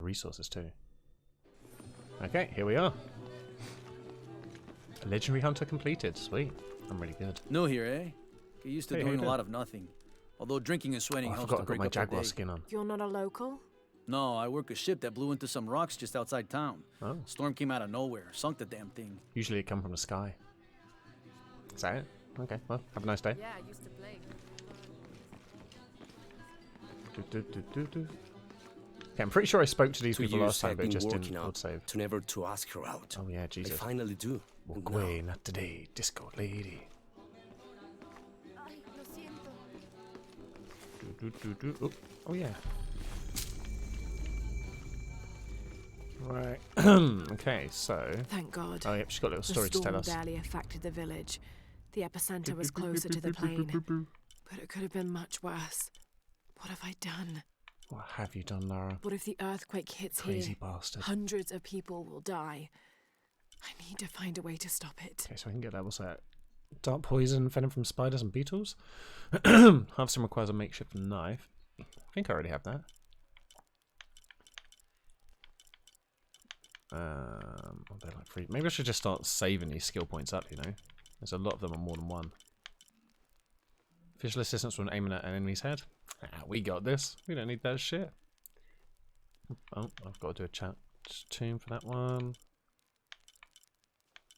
resources too. Okay, here we are. A legendary hunter completed. Sweet. I'm really good. New here, eh? Get used to Hey, doing a lot of nothing. Although drinking and sweating I helps forgot to I got break my up the jaguar day. skin on. You're not a local? No, I work a ship that blew into some rocks just outside town. Oh. Storm came out of nowhere, sunk the damn thing. Usually it come from the sky. Is that it? Okay, well, have a nice day. Yeah, I used to play. Okay, I'm pretty sure I spoke to these 2 people years last time, I've but it been just didn't working auto up save. to never to ask her out. Oh yeah, I Jesus. finally do. Walk And away, now, not today, disco lady. Ay, lo siento. Oh, oh yeah. Right. Okay, so. Thank God. Oh yep, she's got a little The story to tell storm us. barely affected the village. The epicenter was closer to the plain. But it could have been much worse. What have I done? What have you done, Lara? What if the earthquake hits Crazy here? bastard. Hundreds of people will die. I need to find a way to stop it. Okay, so we can get that. What's that? Dark poison, venom from spiders and beetles. Harvesting requires a makeshift knife. I think I already have that. Oh, they're like free. Maybe I should just start saving these skill points up, you know? There's a lot of them on more than one. Visual assistance when aiming at an enemy's head. Ah, we got this. We don't need that shit. Oh, I've got to do a chat tune for that one.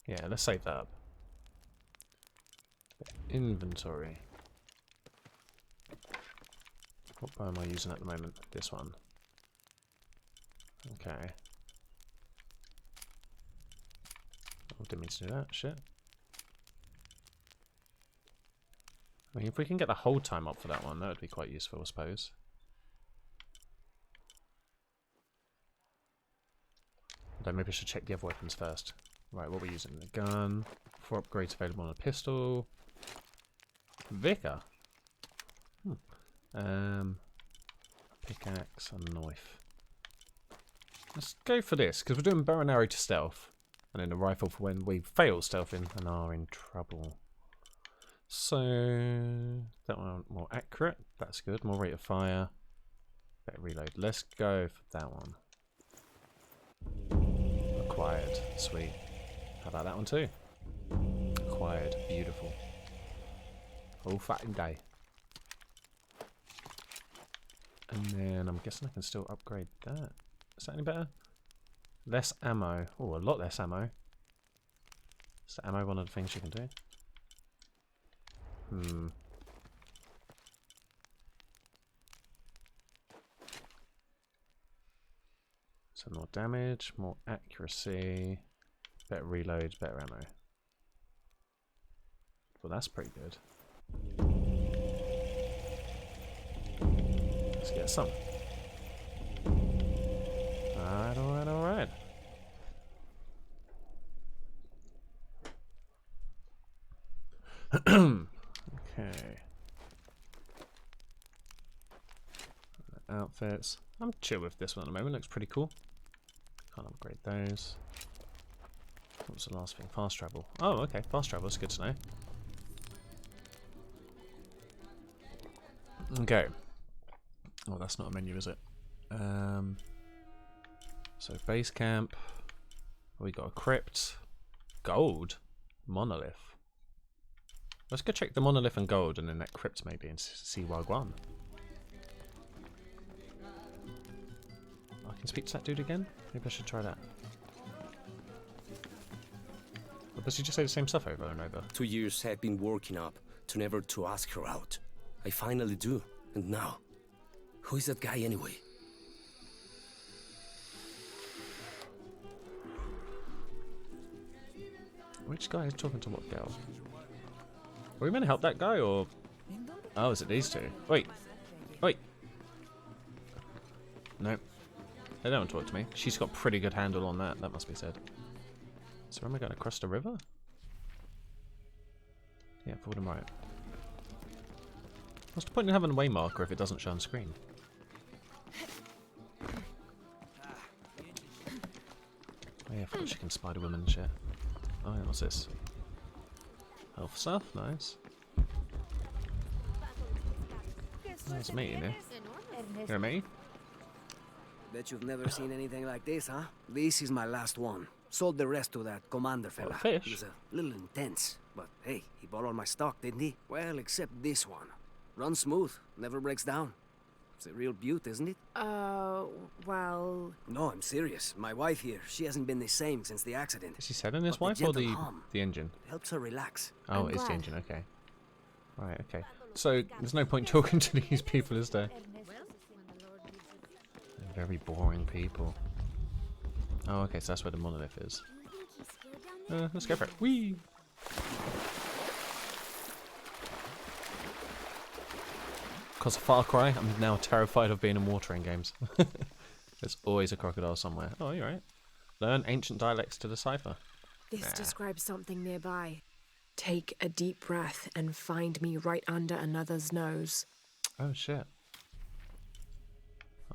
Yeah, let's save that up. Inventory. What bow am I using at the moment? This one. Okay. Oh, didn't mean to do that. Shit. I mean, if we can get the hold time up for that one, that would be quite useful, I suppose. Although maybe I should check the other weapons first. Right, what we're using: the gun, 4 upgrades available on a pistol, Vicar, pickaxe and knife. Let's go for this because we're doing bow and arrow to stealth, and then a rifle for when we fail stealthing and are in trouble. So that one more accurate. That's good. More rate of fire. Better reload. Let's go for that one. Acquired. Sweet. How about that one too? Acquired. Beautiful. All fucking day. And then I'm guessing I can still upgrade that. Is that any better? Less ammo. Oh, a lot less ammo. Is the ammo one of the things you can do? So more damage, more accuracy, better reloads, better ammo. Well, that's pretty good. Let's get some. Alright, alright, alright. Okay. Outfits. I'm chill with this one at the moment. Looks pretty cool. Can't upgrade those. What's the last thing? Fast travel. Oh, okay. Fast travel. That's good to know. Okay. Oh, that's not a menu, is it? So base camp. We got a crypt. Gold. Monolith. Let's go check the monolith and gold, and then that crypt maybe, and see Wagwan. I can speak to that dude again? Maybe I should try that. Or does he just say the same stuff over and over? 2 years I've been working up to never to ask her out. I finally do. And now, who is that guy anyway? Which guy is talking to what girl? Are we meant to help that guy, or... Oh, is it these two? Wait. Wait. No. They don't want to talk to me. She's got pretty good handle on that, that must be said. So am I going across the river? Yeah, forward and right. What's the point in having a way marker if it doesn't show on screen? Oh yeah, I forgot she can spider women and shit. Oh yeah, what's this? Health stuff, nice. There's a mate in here. You're a mate? Bet you've never seen anything like this, huh? This is my last one. Sold the rest to that commander fella. fish? He's a little intense, but hey, he bought all my stock, didn't he? Well, except this one. Runs smooth, never breaks down. It's a real beaut, isn't it? Well... No, I'm serious. My wife here, she hasn't been the same since the accident. Is he selling his But wife the or gentle hum the engine? helps her relax. Oh, I'm it's the glad. engine, okay. Right, okay. So, there's no point talking to these people, is there? They're very boring people. Oh, okay, so that's where the monolith is. Let's go for it. Whee! Because of Far Cry, I'm now terrified of being in water in games. There's always a crocodile somewhere. Oh, you're right. Learn ancient dialects to decipher. This describes something nearby. Take a deep breath and find me right under another's nose. Oh, shit.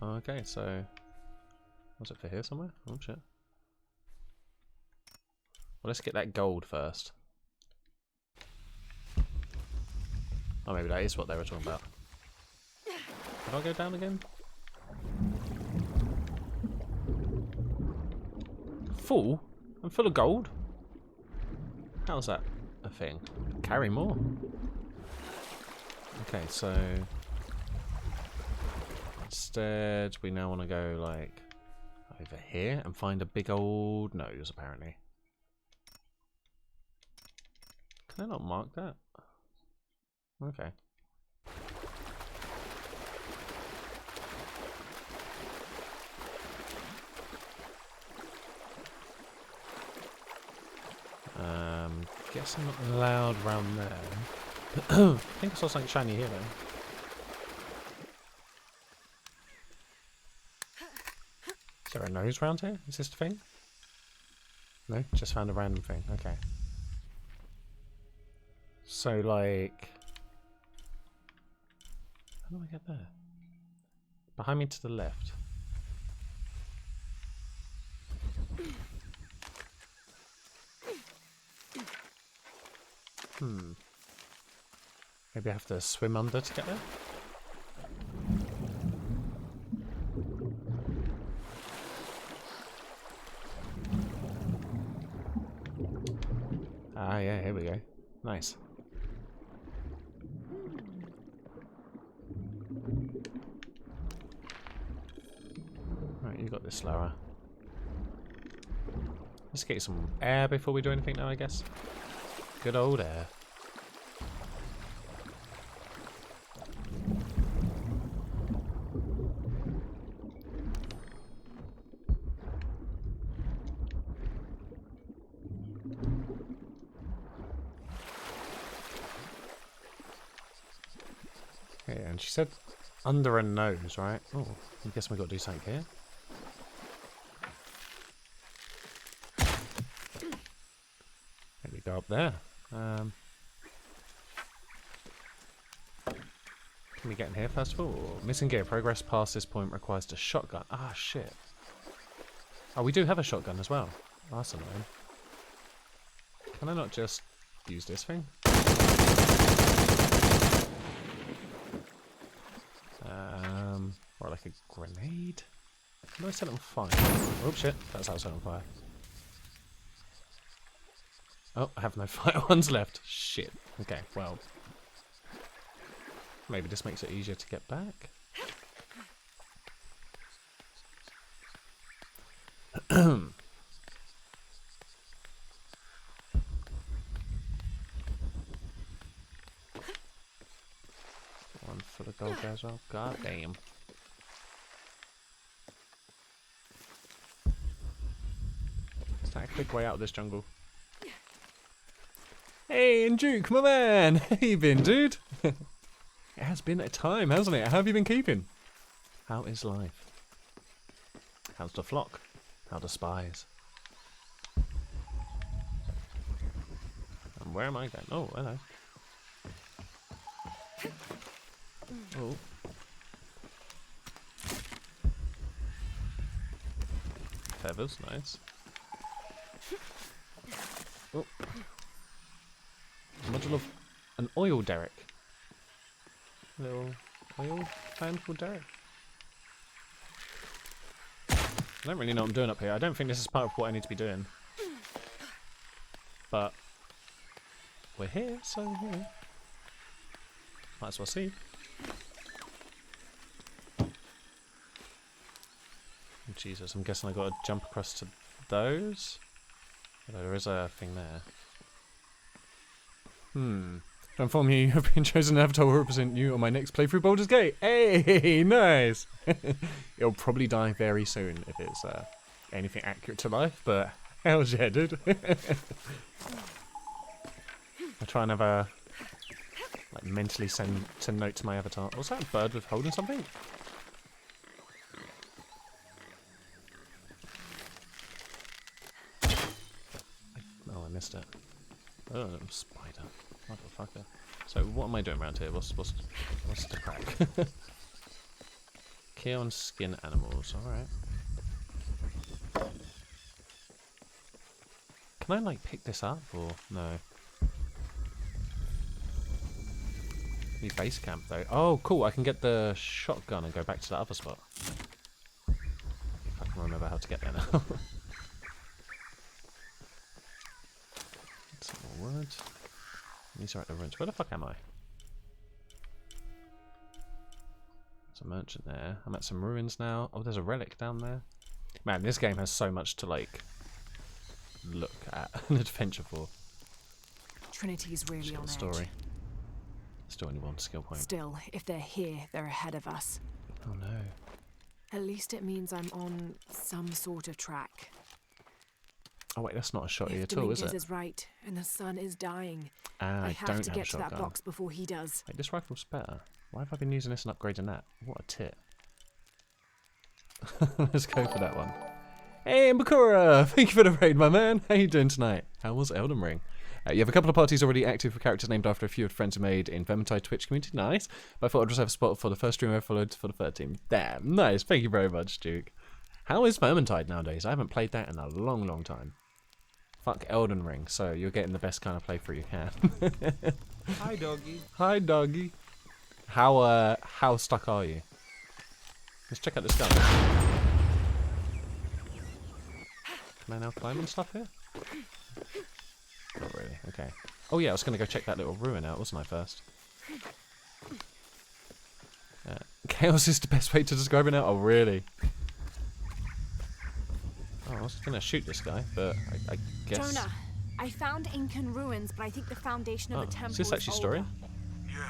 Okay, so... Was it for here somewhere? Oh, shit. Well, let's get that gold first. Oh, maybe that is what they were talking about. Can I go down again? Full? I'm full of gold? How's that a thing? Carry more. Okay, so... Instead, we now want to go, like, over here and find a big old nose, apparently. Can I not mark that? Okay. Guess I'm not allowed around there. I think I saw something shiny here though. Is there a nose round here? Is this the thing? No, just found a random thing. Okay. So like, how do I get there? Behind me to the left. Maybe I have to swim under to get there? Ah, yeah, here we go. Nice. Right, you got this, Lara. Let's get you some air before we do anything now, I guess. Good old air. Okay, and she said under a nose, right? Oh, I guess we got to do something here. Maybe go up there. Can we get in here first of all? Or missing gear. Progress past this point requires a shotgun. Ah, shit. Oh, we do have a shotgun as well. Oh, that's annoying. Can I not just use this thing? Or like a grenade? Can I set it on fire? Oh shit, that's how I set it on fire. Oh, I have no fire ones left. Shit. Okay, well. Maybe this makes it easier to get back. One full of gold there as well. God damn. Is that a quick way out of this jungle? Hey, and Duke, my man! How you been, dude? It has been a time, hasn't it? How have you been keeping? How is life? How's the flock? How the spies? And where am I going? Oh, hello. Oh. Feathers, nice. Oh. Module of an oil derrick. Little oil fan called derrick. I don't really know what I'm doing up here. I don't think this is part of what I need to be doing. But we're here, so yeah. Might as well see. Oh, Jesus, I'm guessing I got to jump across to those. Although there is a thing there. To inform you, you have been chosen an avatar will represent you on my next playthrough Baldur's Gate. Hey, nice! It'll probably die very soon if it's anything accurate to life, but hell yeah, dude. I'll try and have a like mentally send note to my avatar. Was that a bird with holding something? Oh, I missed it. Oh, spider. Motherfucker. So what am I doing around here? What's the crack? Kill and skin animals, alright. Can I like pick this up or no? Need base camp though. Oh cool, I can get the shotgun and go back to the other spot. If I can remember how to get there now. Some more wood. These are at the ruins. Where the fuck am I? There's a merchant there. I'm at some ruins now. Oh, there's a relic down there. Man, this game has so much to like look at and adventure for. Trinity's really on edge. Story. Still only one skill point. Still, if they're here, they're ahead of us. Oh no. At least it means I'm on some sort of track. Oh wait, that's not a shotty If at all, is Dominguez it? is right, and the sun is dying. Ah, I I have don't to have get a to that shotgun. box before he does. Wait, this rifle's better. Why have I been using this and upgrading that? What a tit. Let's go for that one. Hey, Mbakura! Thank you for the raid, my man. How you doing tonight? How was Elden Ring? You have a couple of parties already active for characters named after a few of friends who made in Vermintide Twitch community. Nice. But I thought I'd just have a spot for the first stream I followed for the third team. Damn, nice. Thank you very much, Duke. How is Vermintide nowadays? I haven't played that in a long, long time. Fuck Elden Ring, so you're getting the best kind of playthrough you can. Hi, doggy. Hi, doggy. How stuck are you? Let's check out this gun. Can I now climb and stuff here? Not really, okay. Oh yeah, I was going to go check that little ruin out, wasn't I, first? Chaos is the best way to describe it now? Oh, really? Oh, I was going to shoot this guy, but I guess... Jonah, I found Incan ruins, but I think the foundation of the temple is this actually story? older. Yeah,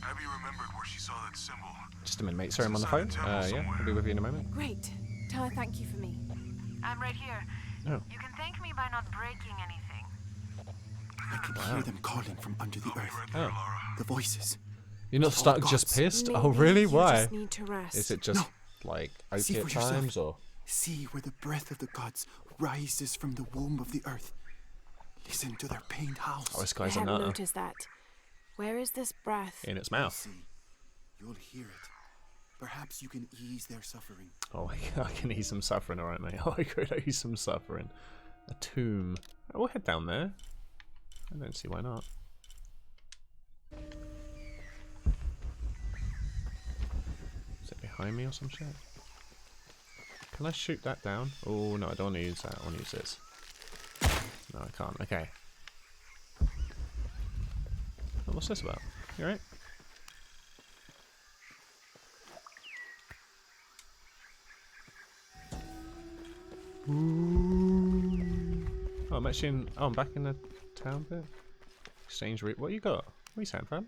Abby remembered where she saw that symbol. Just a minute, mate. Sorry, I'm on the phone. Yeah, I'll be with you in a moment. Great. Tell her thank you for me. I'm right here. Oh. You can thank me by not breaking anything. I can hear them calling from under the earth. Oh. The voices. You're not stuck, just pissed? Oh, really? You Why? just need to rest. Is it just, like, See opiate for yourself. times, or...? See where the breath of the gods rises from the womb of the earth. Listen to their pained howls. Oh, this I guy's a hadn't nutter. noticed that. Where is this breath? In its mouth. See, you'll hear it. Perhaps you can ease their suffering. Oh, I can ease some suffering, alright, mate. Oh, I could ease some suffering. A tomb. Oh, we'll head down there. I don't see why not. Is it behind me or some shit? Can I shoot that down? Oh, no, I don't want to use that. I want to use this. No, I can't. Okay. Oh, what's this about? You alright? Oh, I'm actually in... Oh, I'm back in the town bit. Exchange route. What you got? What are you saying, fam?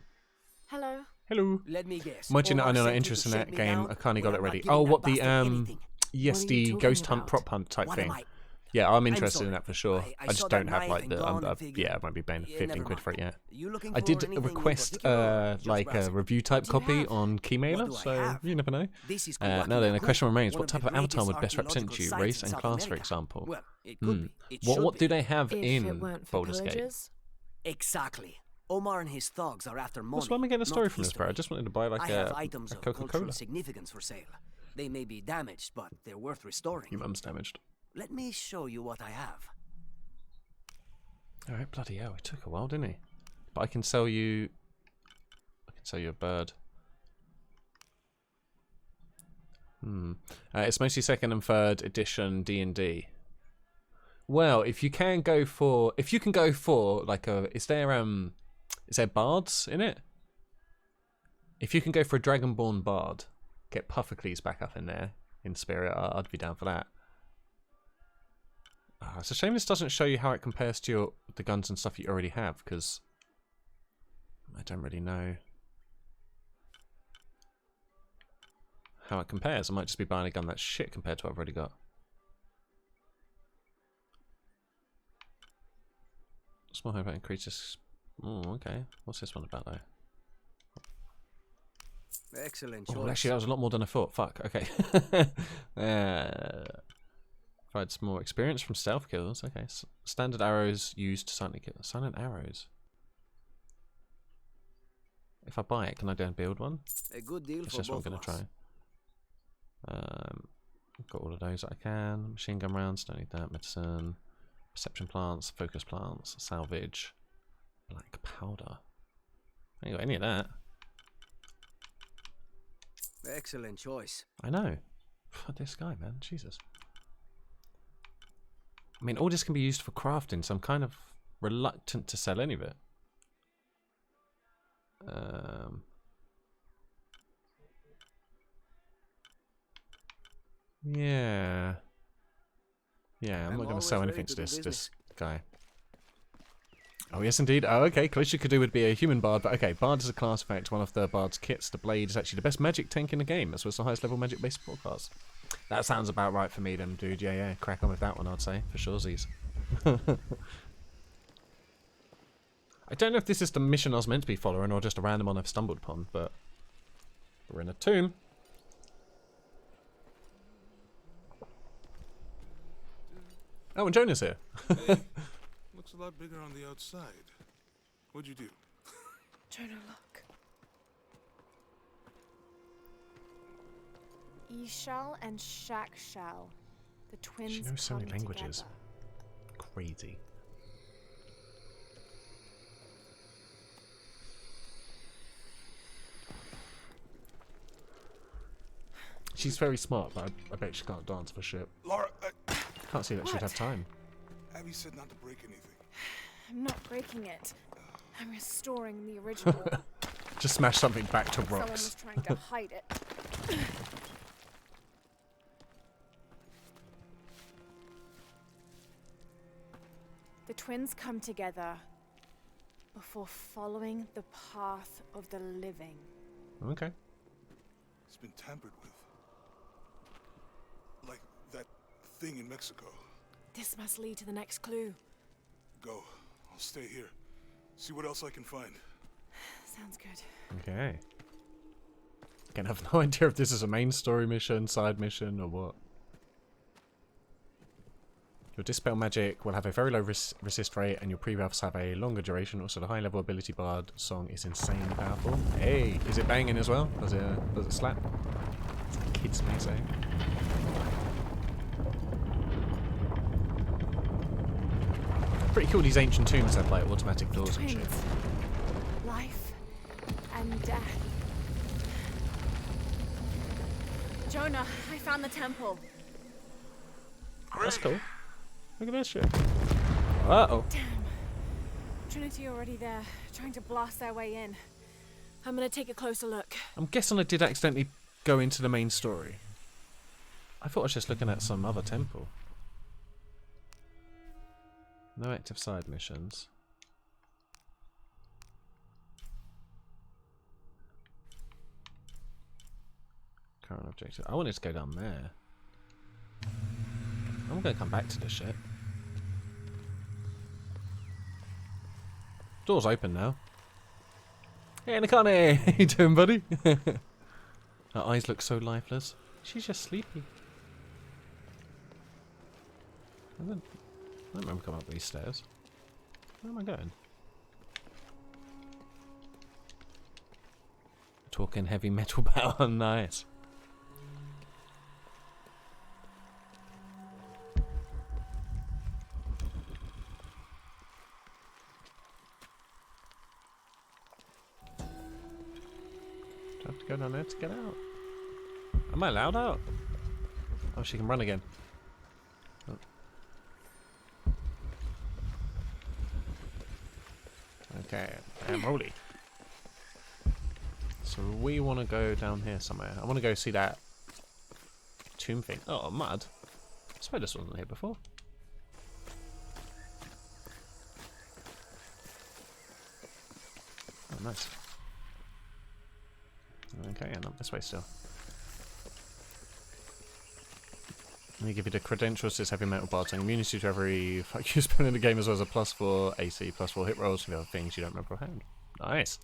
Hello? Hello. Let me guess. Imagine I Omar know sent you interest to in shut that me game. down? I kinda got Well, it I'm ready. not giving Oh, that what the bastard anything. yes, What are the you ghost talking hunt about? prop hunt type What thing. am I? Yeah, I'm I'm interested sorry. in that for sure. I I just saw don't that have knife like and the gone and figured- yeah, I won't be paying Yeah, 15 never quid for it mind. yet. You looking I for did anything in request particular or just like a browsing? review type What do you copy have? on Keymailer, What do I so have? you never know. This is Now then, the Kuwait, question remains: one what of type the of avatar greatest would best represent archaeological you, sites race in and South class, for America. example? Well, it could be. It What should do be. they have If in it weren't for Baldur's Gate? pillagers? Exactly. Omar and his thugs are after money. That's why I'm getting a story not from this, bro. I history. just wanted to buy like I have items a of cultural Coca-Cola. significance for sale. They may be damaged, but they're worth restoring. Your mum's damaged. Let me show you what I have. All right, bloody hell! It took a while, didn't he? But I can sell you. I can sell you a bird. It's mostly second and third edition D&D. Well, if you can go for like is there bards in it? If you can go for a Dragonborn bard, get Puffocles back up in there in spirit, I'd be down for that. It's a shame this doesn't show you how it compares to the guns and stuff you already have, because I don't really know how it compares. I might just be buying a gun that's shit compared to what I've already got. Small home increases. Oh, okay. What's this one about though? Excellent Oh, choice. actually, that was a lot more than I thought. Fuck. Okay. Provides more experience from stealth kills. Okay. Standard arrows used to silently kill. Silent arrows. If I buy it, can I go and build one? A good deal That's for just what I'm both going of to us. try. I've got all of those that I can. Machine gun rounds, don't need that. Medicine. Perception plants, focus plants, salvage, black powder. I ain't got any of that. Excellent choice. I know. This guy, man. Jesus. I mean, all this can be used for crafting, so I'm kind of reluctant to sell any of it. Yeah. Yeah, I'm not going to sell anything to this guy. Oh, yes, indeed. Oh, okay. Close you could do would be a human bard, but okay. Bard is a class effect. One of the bard's kits. The blade is actually the best magic tank in the game. That's what's the highest level magic-based forecast. That sounds about right for me, then, dude. Yeah. Crack on with that one, I'd say. For suresies. I don't know if this is the mission I was meant to be following or just a random one I've stumbled upon, but we're in a tomb. Oh, and Jonah's here. Hey, looks a lot bigger on the outside. What'd you do? Jonah, look. Ishal and Shakshal. The twins She knows so many come languages. together. Crazy. She's very smart, but I bet she can't dance for shit. Laura, Can't see that she'd have time. Abby said not to break anything. I'm not breaking it. I'm restoring the original. Just smash something back to Someone rocks. was trying to hide it. The twins come together before following the path of the living. Okay. It's been tampered with. Like that thing in Mexico. This must lead to the next clue. Go. I'll stay here. See what else I can find. Sounds good. Okay. Again, I have no idea if this is a main story mission, side mission, or what. Your Dispel magic will have a very low resist rate, and your pre-buffs have a longer duration. Also, the high-level ability bard song is insanely powerful. Hey, is it banging as well? Does it slap? As the kids may say. Pretty cool. These ancient tombs have like automatic doors and shit. Twins. Life and death. Jonah, I found the temple. That's cool. Look at that shit. Uh-oh. Damn. Trinity already there, trying to blast their way in. I'm gonna take a closer look. I'm guessing I did accidentally go into the main story. I thought I was just looking at some other temple. No active side missions. Current objective. I wanted to go down there. I'm gonna come back to this shit. Door's open now. Hey, Nakane! How you doing, buddy? Her eyes look so lifeless. She's just sleepy. I don't remember coming up these stairs. Where am I going? Talking heavy metal power, nice. Do I have to go down there to get out? Am I allowed out? Oh, she can run again. Oh. Okay, and Rolly. So we want to go down here somewhere. I want to go see that tomb thing. Oh, mud. I swear this wasn't here before. Oh, nice. Okay, and up this way still. Let me give you the credentials to this heavy metal bard. Immunity to every fuck you spend in the game, as well as a +4 AC, +4 hit rolls, and the other things you don't remember offhand. Nice.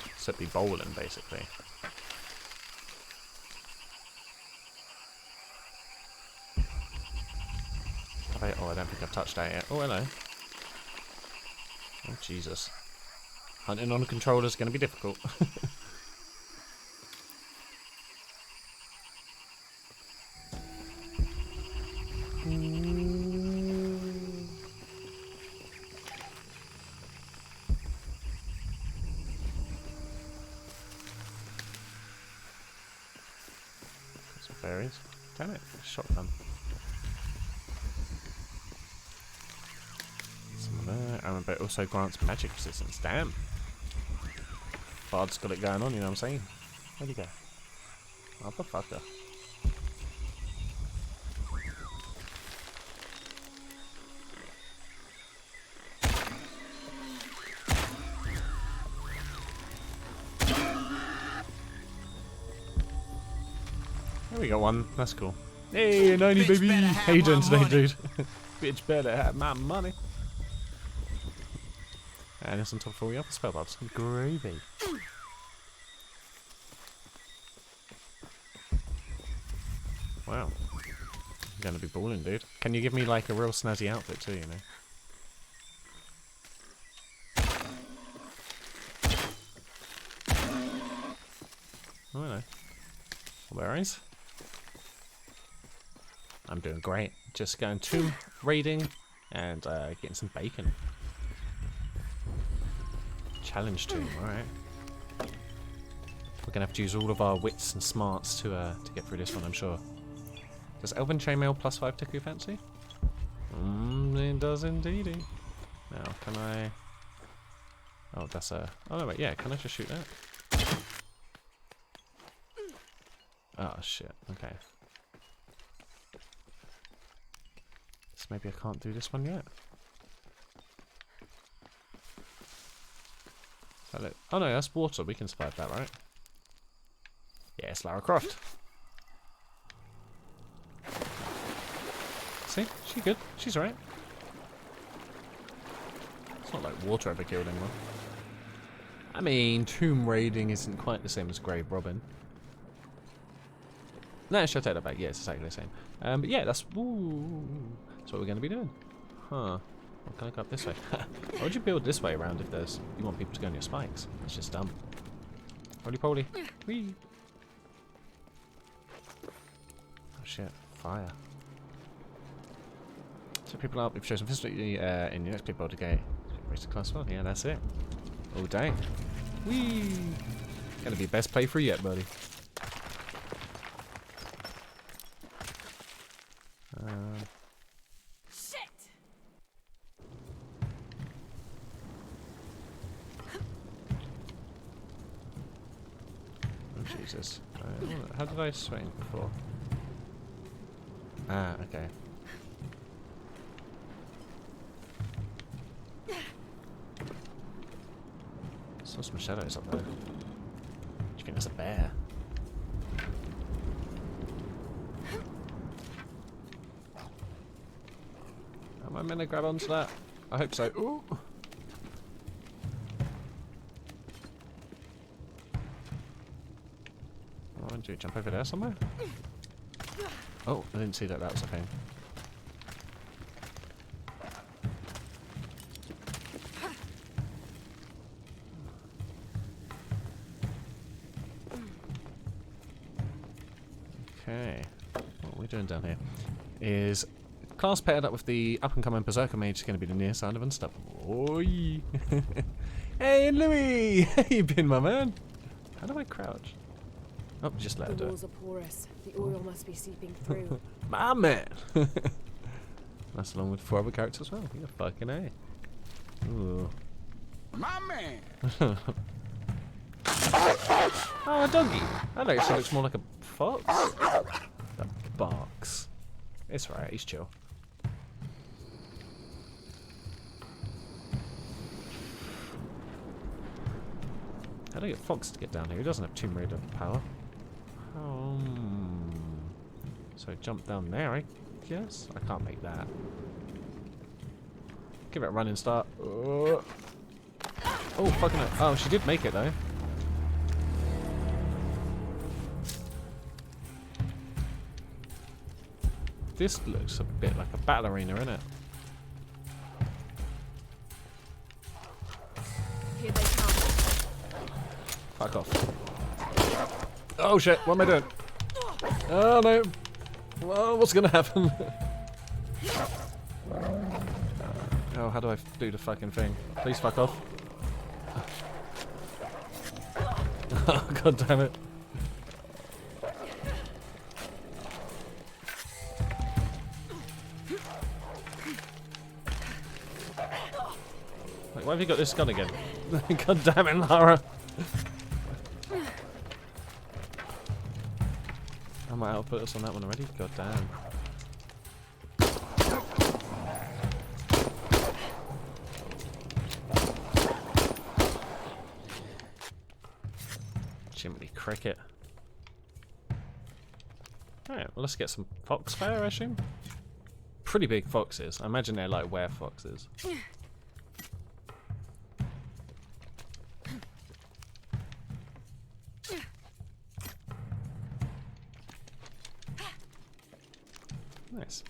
Except be bowling, basically. Oh, I don't think I've touched that yet. Oh, hello. Oh, Jesus. Hunting on a controller is going to be difficult. Some berries. Damn it, shotgun. Some there. But it also grants magic resistance. Damn. Bard's got it going on, you know what I'm saying? Where'd he go? Motherfucker. There we got one. That's cool. Hey, 90 baby! How you doing today, dude? Bitch better have my money. And it's on top of all the other spell buffs. Gravy. Wow. You're gonna be balling, dude. Can you give me like a real snazzy outfit too, you know? Oh, I know. Berries. I'm doing great. Just going tomb raiding and getting some bacon. Challenge tomb, alright. We're gonna have to use all of our wits and smarts to get through this one, I'm sure. Does Elven Chainmail +5 tickle your fancy? It does indeedy. Now, can I... Oh, that's a... Oh, no, wait, yeah, can I just shoot that? Oh, shit, okay. So maybe I can't do this one yet. Oh no, that's water. We can survive that, right? Yes, Lara Croft. See? She's good. She's alright. It's not like water ever killed anyone. I mean, tomb raiding isn't quite the same as grave robbing. No, I should take that back. Yeah, it's exactly the same. But yeah, that's what we're going to be doing. Huh. Well, can I go up this way? Why would you build this way around if there's... You want people to go on your spikes? That's just dumb. Roly-poly. Whee! Oh shit. Fire. So people up, we've chosen Fizzle in your next people to get raise to class 1. Yeah, that's it. All day. Whee! Gonna be best playthrough yet, buddy. Jesus. How did I swing before? Ah, okay. Saw some shadows up there. Do you think that's a bear? Am I meant to grab onto that? I hope so. Ooh! Do you jump over there somewhere? Oh, I didn't see that was a thing. Okay. What are we doing down here? Is class paired up with the up-and-coming Berserker Mage is going to be the near side of Unstoppable. Oi! Hey, Louis! How you been, my man? How do I crouch? Oh, just let her The do it. walls are porous. The oil must be seeping through. My man! That's along with 4 other characters as well. You're fucking A. Ooh. My man! Oh, a doggy. That actually looks more like a fox. That barks. It's right, he's chill. How do I get Fox to get down here? He doesn't have Tomb Raider power. So jump down there, I guess? I can't make that. Give it a running start. Oh, fucking hell. Oh, she did make it though. This looks a bit like a battle arena, innit? Here they come. Fuck off. Oh shit, what am I doing? Oh no. Well, what's gonna happen? Oh, how do I do the fucking thing? Please fuck off. Oh, god damn it. Wait, why have you got this gun again? God damn it, Lara. I might output us on that one already. God damn. Chimney cricket. Alright, well let's get some fox fare, I assume. Pretty big foxes. I imagine they're like were foxes. Nice.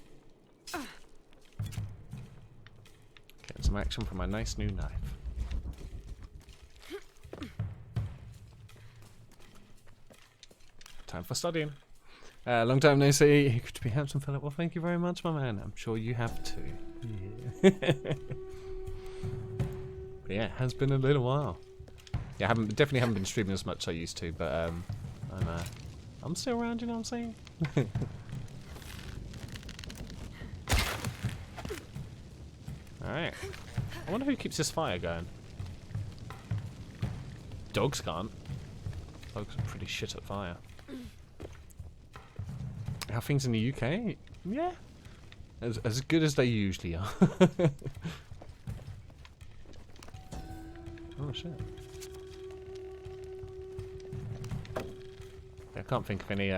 Getting some action from my nice new knife. Time for studying. Long time no see. Good to be handsome, Philip. Well, thank you very much, my man. I'm sure you have too. Yeah. But yeah, it has been a little while. Yeah, definitely haven't been streaming as much as I used to, but I'm still around. You know what I'm saying? Alright. I wonder who keeps this fire going. Dogs can't. Dogs are pretty shit at fire. How things in the UK? Yeah. As good as they usually are. Oh shit. I can't think of any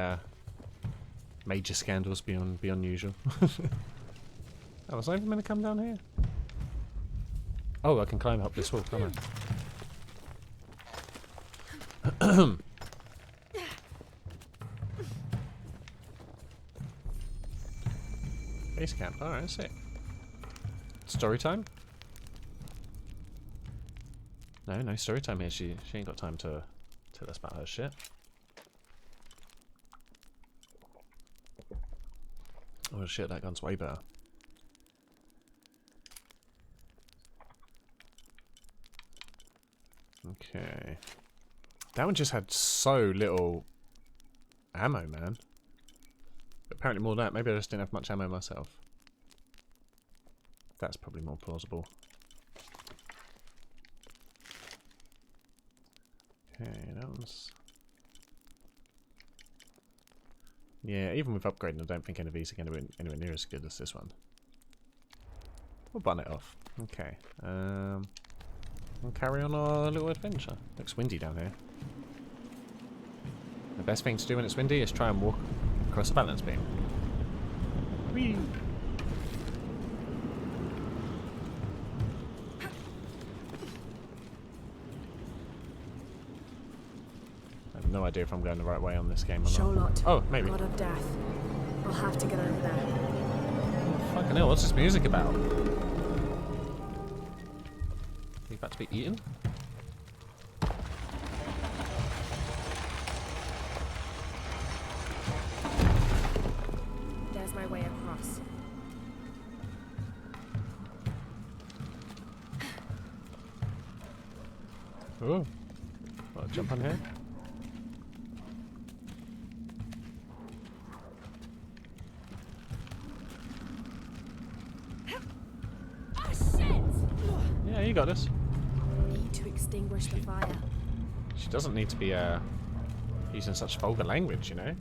major scandals beyond usual. Oh, was I even going to come down here? Oh, I can climb up this wall, can't I? Base camp, alright, sick. Story time? No story time here. She ain't got time to tell us about her shit. Oh shit, that gun's way better. Okay. That one just had so little ammo, man. Apparently more than that. Maybe I just didn't have much ammo myself. That's probably more plausible. Okay, that one's... Yeah, even with upgrading, I don't think any of these are going to be anywhere near as good as this one. We'll bun it off. Okay. We'll carry on our little adventure. Looks windy down here. The best thing to do when it's windy is try and walk across a balance beam. Whee! I have no idea if I'm going the right way on this game or not. Sholot, Oh, maybe. God of death. I'll have to get over there. Fucking hell, what's this music about? Are you about to be eaten? There's my way across. Oh. Well, jump on here. got this. Need to extinguish the fire. She doesn't need to be using such vulgar language, you know.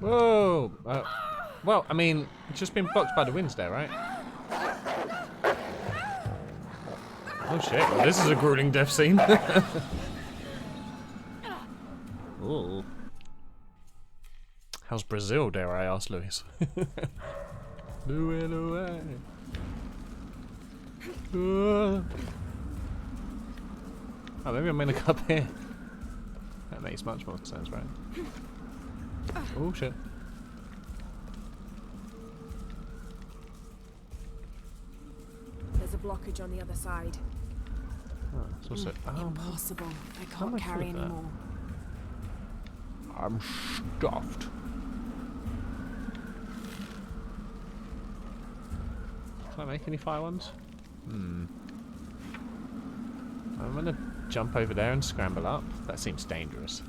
Whoa! Well, I mean, it's just been blocked by the winds there, right? Oh shit, well, this is a grueling death scene. Ooh. How's Brazil, dare I ask, Luis? Louis. Oh, maybe I'm gonna go up here. That makes much more sense, right? Oh shit. There's a blockage on the other side. Oh, so what's it? Oh, Impossible. I am can't I carry doing that? anymore. I'm stuffed. Can I make any fire ones? I'm gonna jump over there and scramble up. That seems dangerous.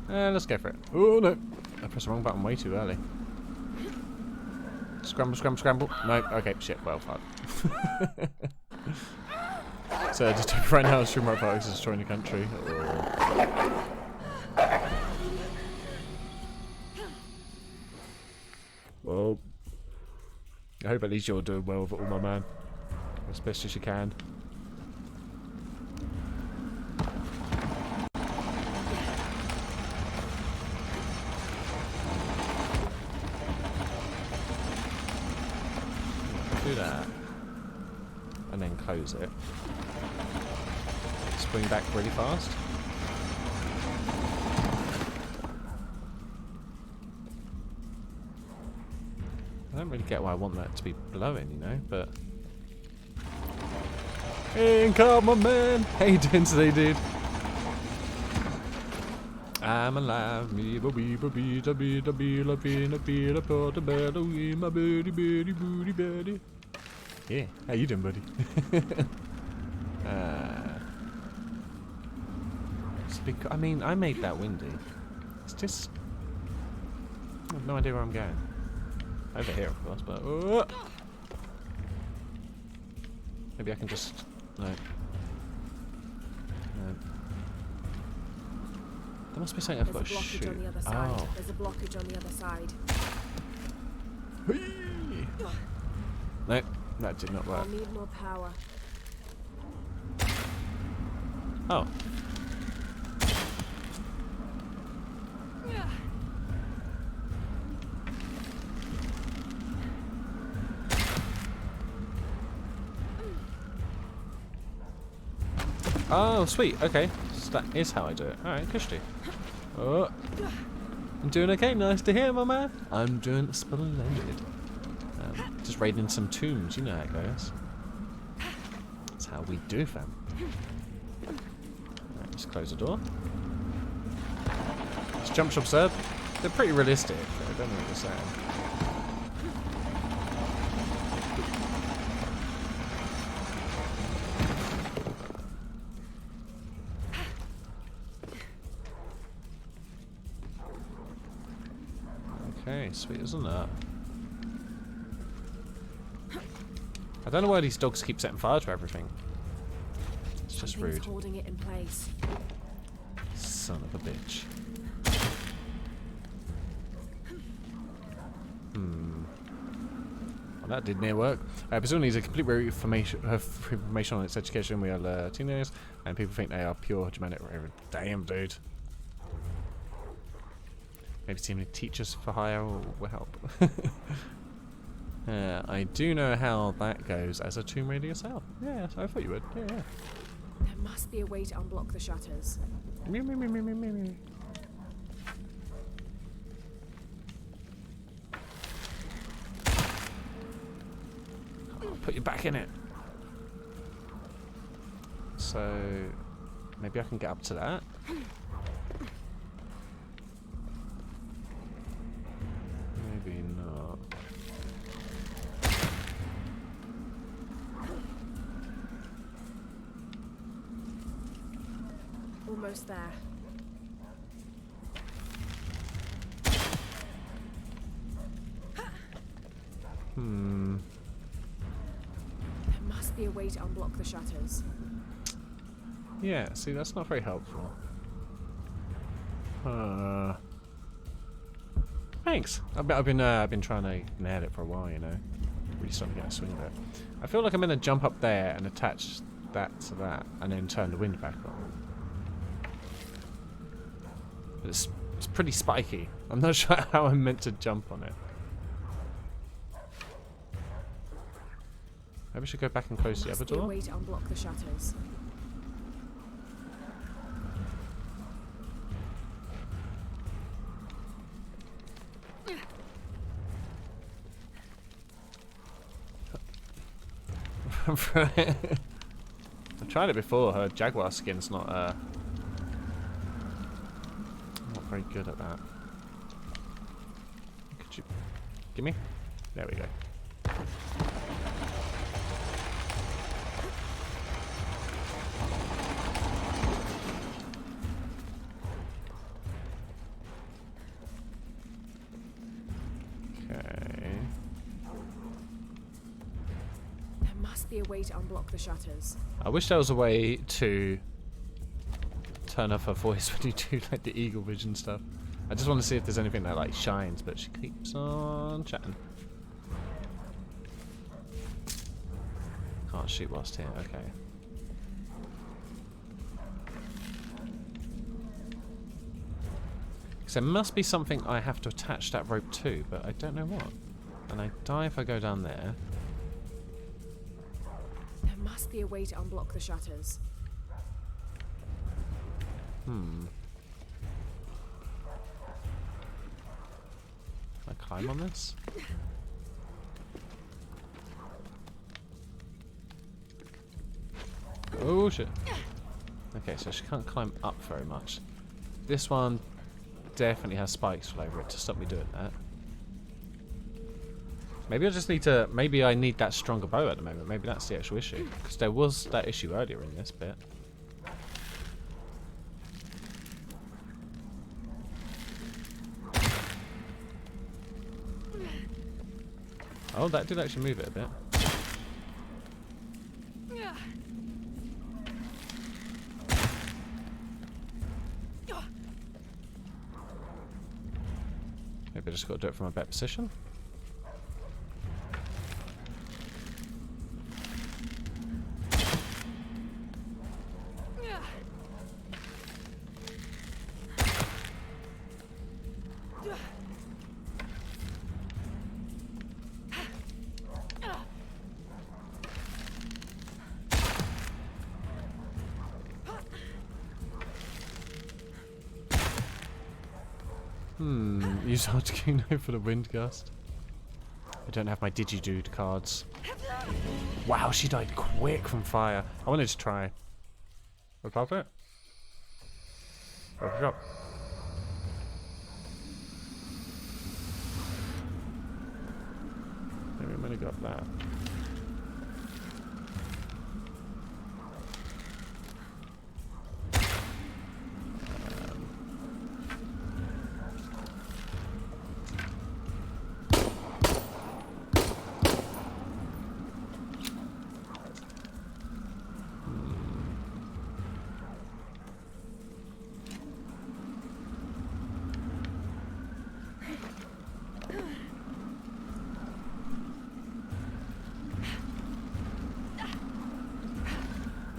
Let's go for it. Oh no! I pressed the wrong button way too early. Scramble, scramble, scramble. No, okay, shit, well, fuck. So, just right now, stream right parks is destroying the country. Oh. Well, I hope at least you're doing well with it all, my man. As best as you can. Do that. And then close it. Spring back really fast. I don't really get why I want that to be blowing, you know, but... Ain't come on, man! How you doing today, dude? I'm alive, me ba bee ba bee da bee da bee la bee na bee la pa da ba da wee my birdie birdie booty birdie. Yeah, how you doing, buddy? It's because, I mean, I made that windy. It's just... I have no idea where I'm going. Over here, of course, but... maybe I can just... No. No. There must be something I've got to shoot. There's a blockage on the other side. There's a blockage on the other side. No, that did not work. I'll need more power. Oh. Oh, sweet. Okay. So that is how I do it. Alright, Kushti. Oh. I'm doing okay. Nice to hear, my man. I'm doing splendid. Just raiding some tombs. You know how it goes. That's how we do, fam. Alright, just close the door. This jump shop's there. They're pretty realistic. I don't know what you're saying. Okay, sweet as that. I don't know why these dogs keep setting fire to everything. It's just Something's rude. holding it in place. Son of a bitch. Well, that did near work. Brazil needs a complete information on its education. We are Latinos, and people think they are pure Germanic. Damn, dude. Maybe too many teachers for hire will help. I do know how that goes as a Tomb Raider yourself. Yeah, I thought you would. Yeah, yeah. There must be a way to unblock the shutters. Me, me, me, me, me, me, me. put you back in it. So maybe I can get up to that. Maybe not. Almost there. There must be a way to unblock the shutters. Yeah, see, that's not very helpful. Thanks. I've been trying to nail it for a while, you know. Really starting to get a swing of it. I feel like I'm gonna jump up there and attach that to that, and then turn the wind back on. But it's pretty spiky. I'm not sure how I'm meant to jump on it. Maybe I should go back and close the other door. There must be a way to unblock the shutters. I've tried it before. Her jaguar skin's not very good at that. Could you give me? There we go. Be a way to unblock the shutters. I wish there was a way to turn off her voice when you do like the eagle vision stuff. I just want to see if there's anything that like shines, but she keeps on chatting. Can't shoot whilst here, okay. So there must be something I have to attach that rope to, but I don't know what. And I die if I go down there. There must be a way to unblock the shutters. Can I climb on this? Oh shit. Okay, so she can't climb up very much. This one definitely has spikes all over it to stop me doing that. Maybe I just need to... Maybe I need that stronger bow at the moment. Maybe that's the actual issue. Because there was that issue earlier in this bit. Oh, that did actually move it a bit. Maybe I just got to do it from a better position. Use Articuno for the wind gust. I don't have my Digidude cards. Wow, she died quick from fire. I wanted to try. What's up it? What's up? Maybe I'm gonna go up that.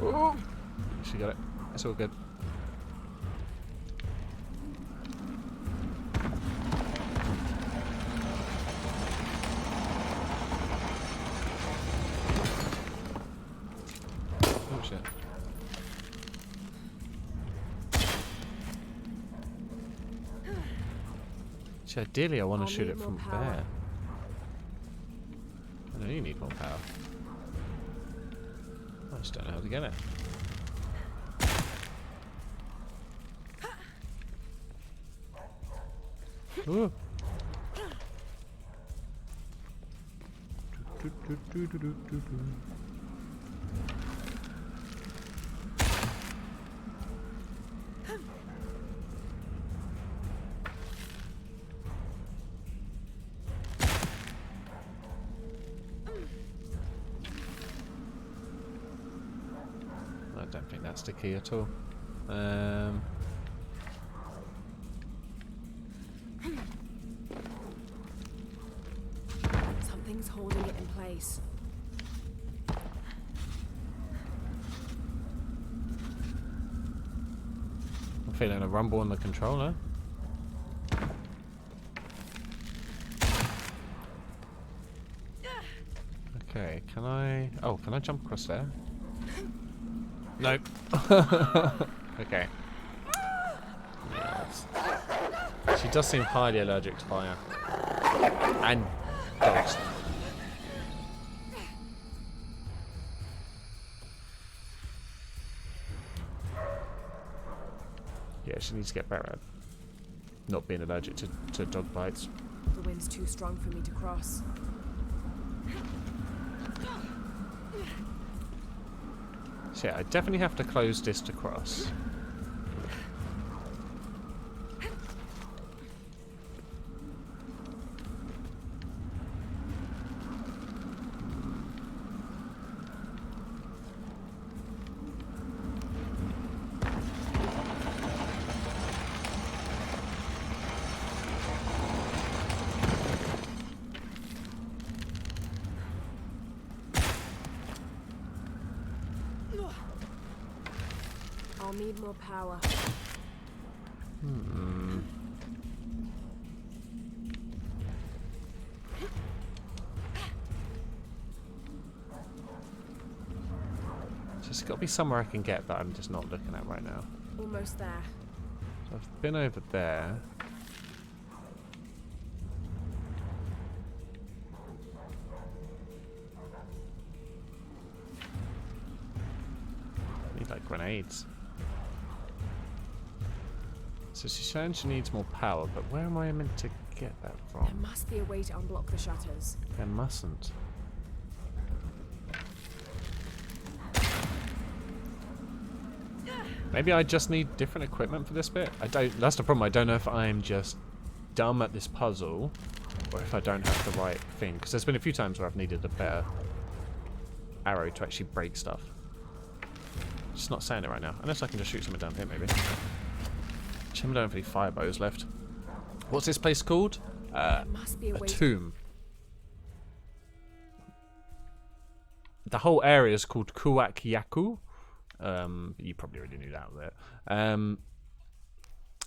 Oh, she got it. It's all good. Oh shit. See, ideally I want to shoot it from there. I know you need more power. I just don't know how to get it. Ooh. I don't think that's the key at all. Something's holding it in place. I'm feeling a rumble on the controller. Okay, can I... Oh, can I jump across there? Nope. Okay. Yes. She does seem highly allergic to fire. And dogs. Yeah, she needs to get better at not being allergic to dog bites. The wind's too strong for me to cross. So yeah, I definitely have to close this to cross. I'll need more power. So it's got to be somewhere I can get that I'm just not looking at right now. Almost there. So I've been over there. Need like grenades. So she's saying she needs more power, but where am I meant to get that There from? must be a way to unblock the shutters. There mustn't. Maybe I just need different equipment for this bit. I don't. That's the problem. I don't know if I'm just dumb at this puzzle, or if I don't have the right thing. Because there's been a few times where I've needed a better arrow to actually break stuff. Just not saying it right now. Unless I can just shoot someone down here, maybe. I don't have any fire bows left. What's this place called? There must be a A way tomb. The whole area is called Kuwak Yaku. You probably already knew that, was it?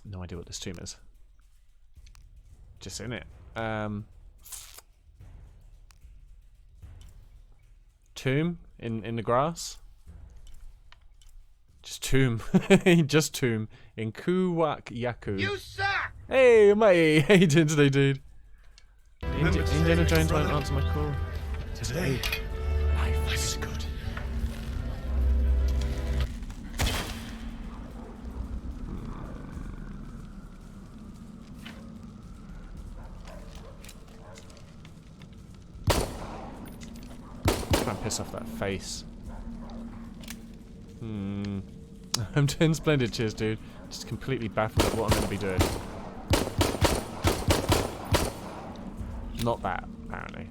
No idea what this tomb is. Just in it. Tomb in the grass. Just tomb. Just tomb in Kuwak Yaku. You suck! Hey, mate. How you doing today, dude? Indiana Jones won't answer my call. Today, life is good. Try and piss off that face. I'm doing splendid, cheers, dude. Just completely baffled at what I'm going to be doing. Not that, apparently.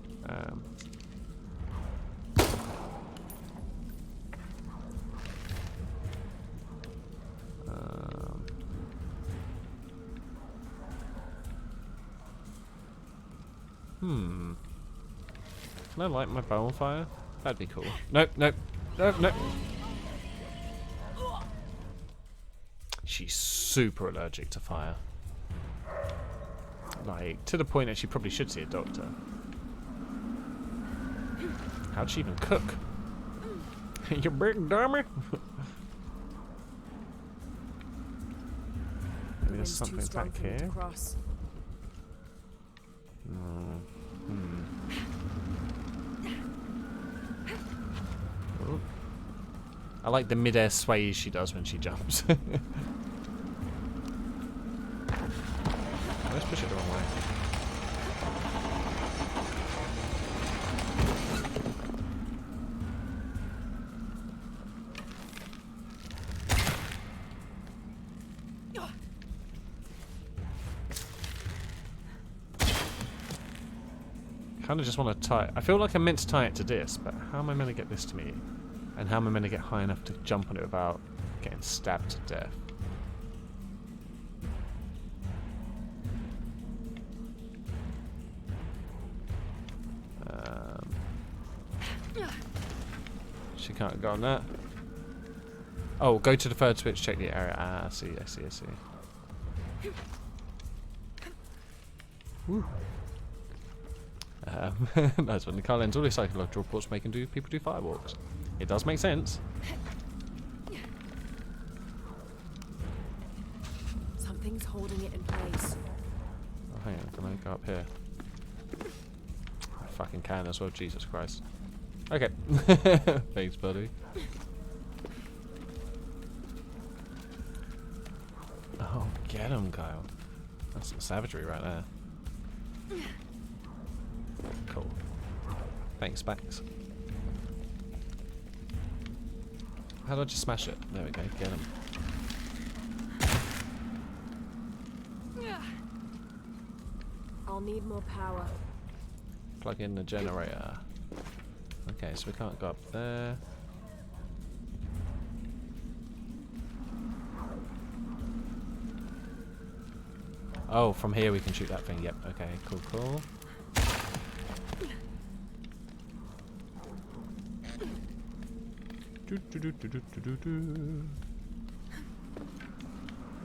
Can I light my bow on fire? That'd be cool. Nope, nope, nope, nope. She's super allergic to fire. Like, to the point that she probably should see a doctor. How'd she even cook? You big dummy! Maybe there's something back here. No. Oh. I like the mid-air sways she does when she jumps. Let's push it the wrong way. Kind of just want to tie. I feel like I'm meant to tie it to this, but how am I meant to get this to me? And how am I meant to get high enough to jump on it without getting stabbed to death? She can't go on that. Oh, go to the third switch, check the area. Ah, I see. Woo. That's when the car lends all these psychological reports making people do firewalks. It does make sense. Something's holding it in place. Oh, hang on, can I go up here? I fucking can as well, Jesus Christ. Okay. Thanks, buddy. Oh, get him, Kyle. That's some savagery right there. Cool. Thanks, Bax. How do I just smash it? There we go, get him. I'll need more power. Plug in the generator. Okay, so we can't go up there. Oh, from here we can shoot that thing. Yep, okay, cool.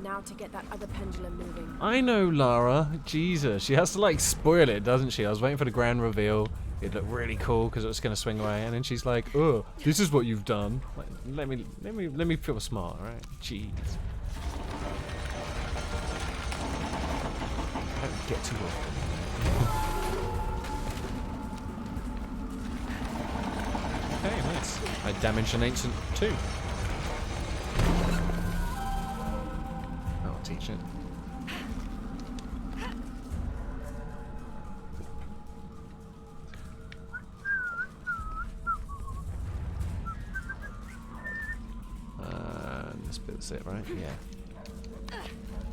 Now to get that other pendulum moving. I know, Lara. Jesus, she has to like spoil it, doesn't she? I was waiting for the grand reveal. It looked really cool because it was going to swing away, and then she's like, "Oh, this is what you've done." Like, let me feel smart, right? Jeez. Don't get too often. Okay, nice. I damaged an ancient too. I'll teach it. This bit's it, right? Yeah.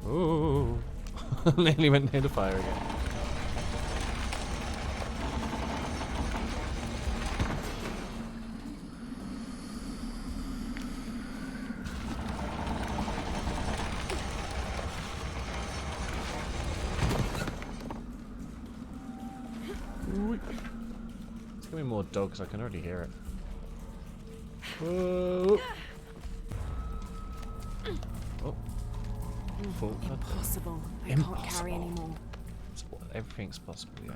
Ooh. Nearly went near the fire again. Let's give me more dogs, I can already hear it. Whoa. Oh. Impossible. I can't carry anymore. Everything's possible, yeah.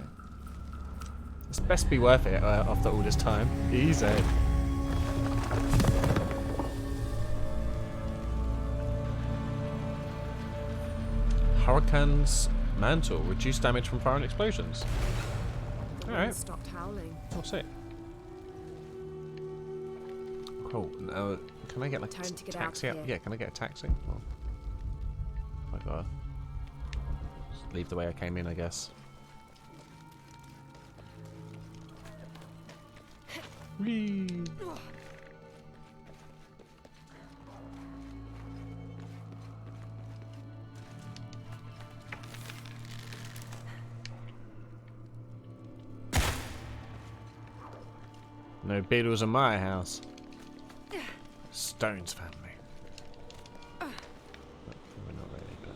It's best be worth it after all this time. Easy. Hurricane's mantle. Reduce damage from fire and explosions. Alright. Stopped howling. What's it? Cool. Now, can I get like Time to get taxi out up? of here. Yeah, can I get a taxi? Oh my god. Just leave the way I came in, I guess. Whee! No beetles in my house. Stone's family. But we're not really, but...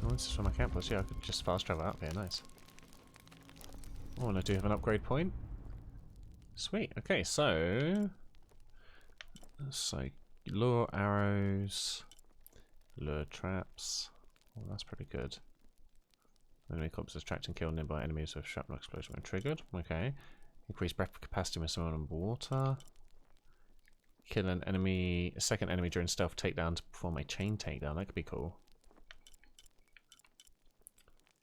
Oh, this is from my campus. Yeah, I could just fast travel out there. Nice. Oh, and I do have an upgrade point. Sweet. Okay, so lure arrows, lure traps. Oh, that's pretty good. Enemy corpses attract and kill nearby enemies with shrapnel explosion when triggered. Okay. Increase breath capacity when someone underwater. Kill a second enemy during stealth takedown to perform a chain takedown. That could be cool.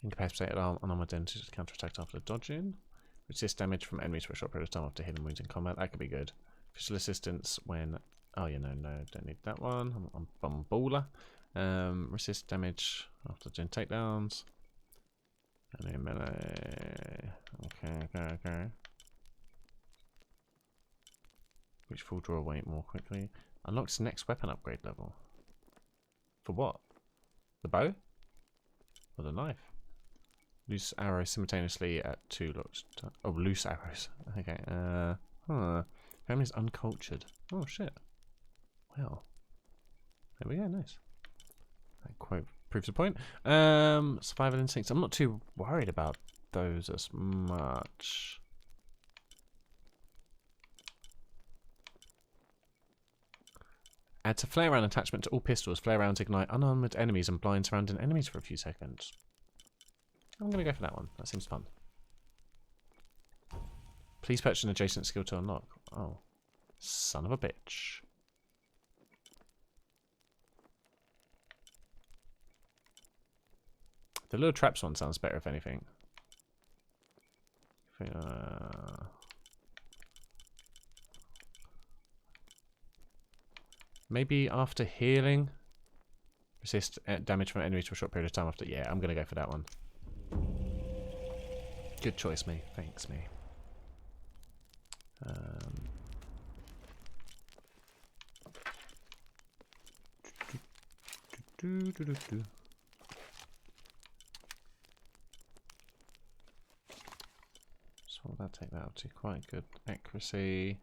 Incapacitated unarmed enemies to counter-attack after dodging. Resist damage from enemies for a short period of time after hitting wounds in combat. That could be good. Physical assistance when... Oh, yeah, no, don't need that one. I'm bumballer. Resist damage after doing takedowns. And then melee. Okay. Which full draw weight more quickly. Unlocks the next weapon upgrade level. For what? The bow? Or the knife? Loose arrows simultaneously at 2 locks. Oh, loose arrows. Okay. Family's uncultured. Oh shit. Well. There we go. Nice. That quote proves the point. Survival instincts. I'm not too worried about those as much. Adds a flare round attachment to all pistols. Flare rounds ignite unarmored enemies and blind surrounding enemies for a few seconds. I'm going to go for that one. That seems fun. Please purchase an adjacent skill to unlock. Oh. Son of a bitch. The little traps one sounds better, if anything. Maybe after healing. Resist damage from enemies for a short period of time after. Yeah, I'm going to go for that one. Good choice, me. Thanks, me. So what will that take that up to? Quite good accuracy.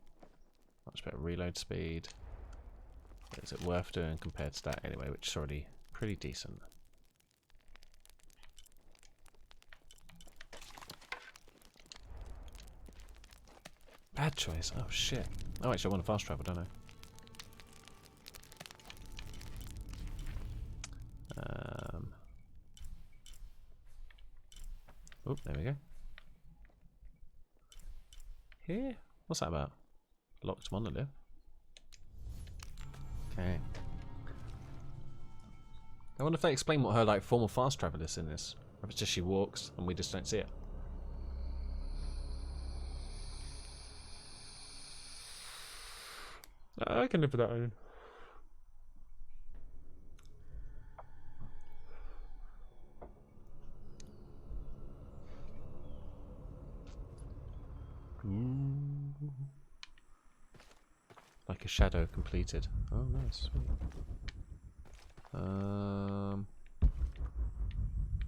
Much better reload speed. Is it worth doing compared to that anyway, which is already pretty decent. Bad choice. Oh shit. Oh, actually I want to fast travel, don't I? Oh, there we go. Here? What's that about? Locked monolith. Okay. I wonder if they explain what her like form of fast travel is in this. Or if it's just she walks and we just don't see it. I can live with that one. Like a shadow completed. Oh, nice.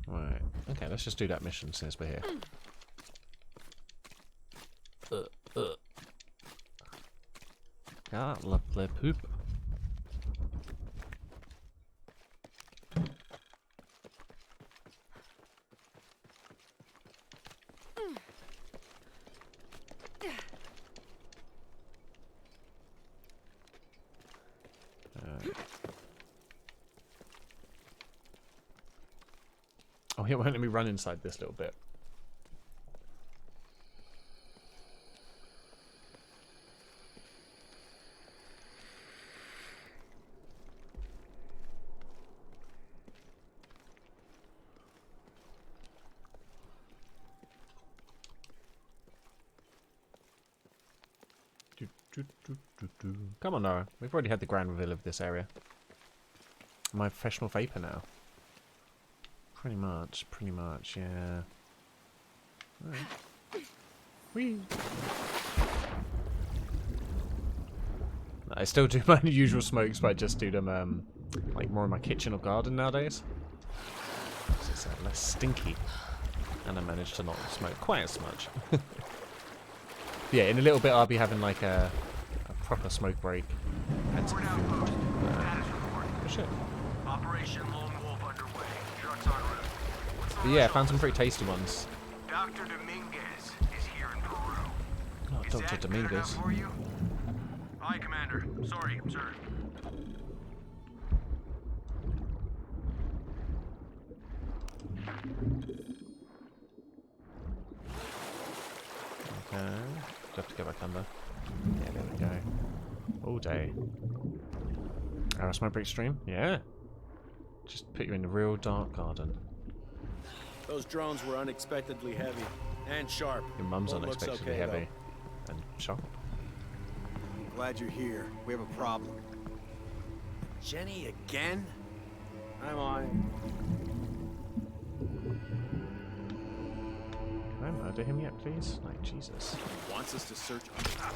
Right. Okay, let's just do that mission since we're here. Ah, lovely poop. Oh, yeah, why don't we run inside this little bit? Come on, Nora. We've already had the grand reveal of this area. Am I a professional vapor now? Pretty much, yeah. Right. Whee! I still do my usual smokes, but I just do them like more in my kitchen or garden nowadays. So it's less stinky. And I managed to not smoke quite as much. Yeah, in a little bit I'll be having like a proper smoke break and some food. Oh shit. Operation Lone Wolf underway. Trucks en route. But yeah, I found some pretty tasty ones. Dr. Dominguez is here in Peru. Oh, Dr. Dominguez. For you? Aye, Commander. Sorry, sir. Okay. Do I have to go back under? Yeah, there we go. All day. Arrow smoke break stream? Yeah. Just put you in the real dark garden. Those drones were unexpectedly heavy. And sharp. Your mum's Both looks unexpectedly okay, heavy. And sharp. Glad you're here. We have a problem. Jenny again? I'm on it. Can I murder him yet, please? Like, Jesus. He wants us to search.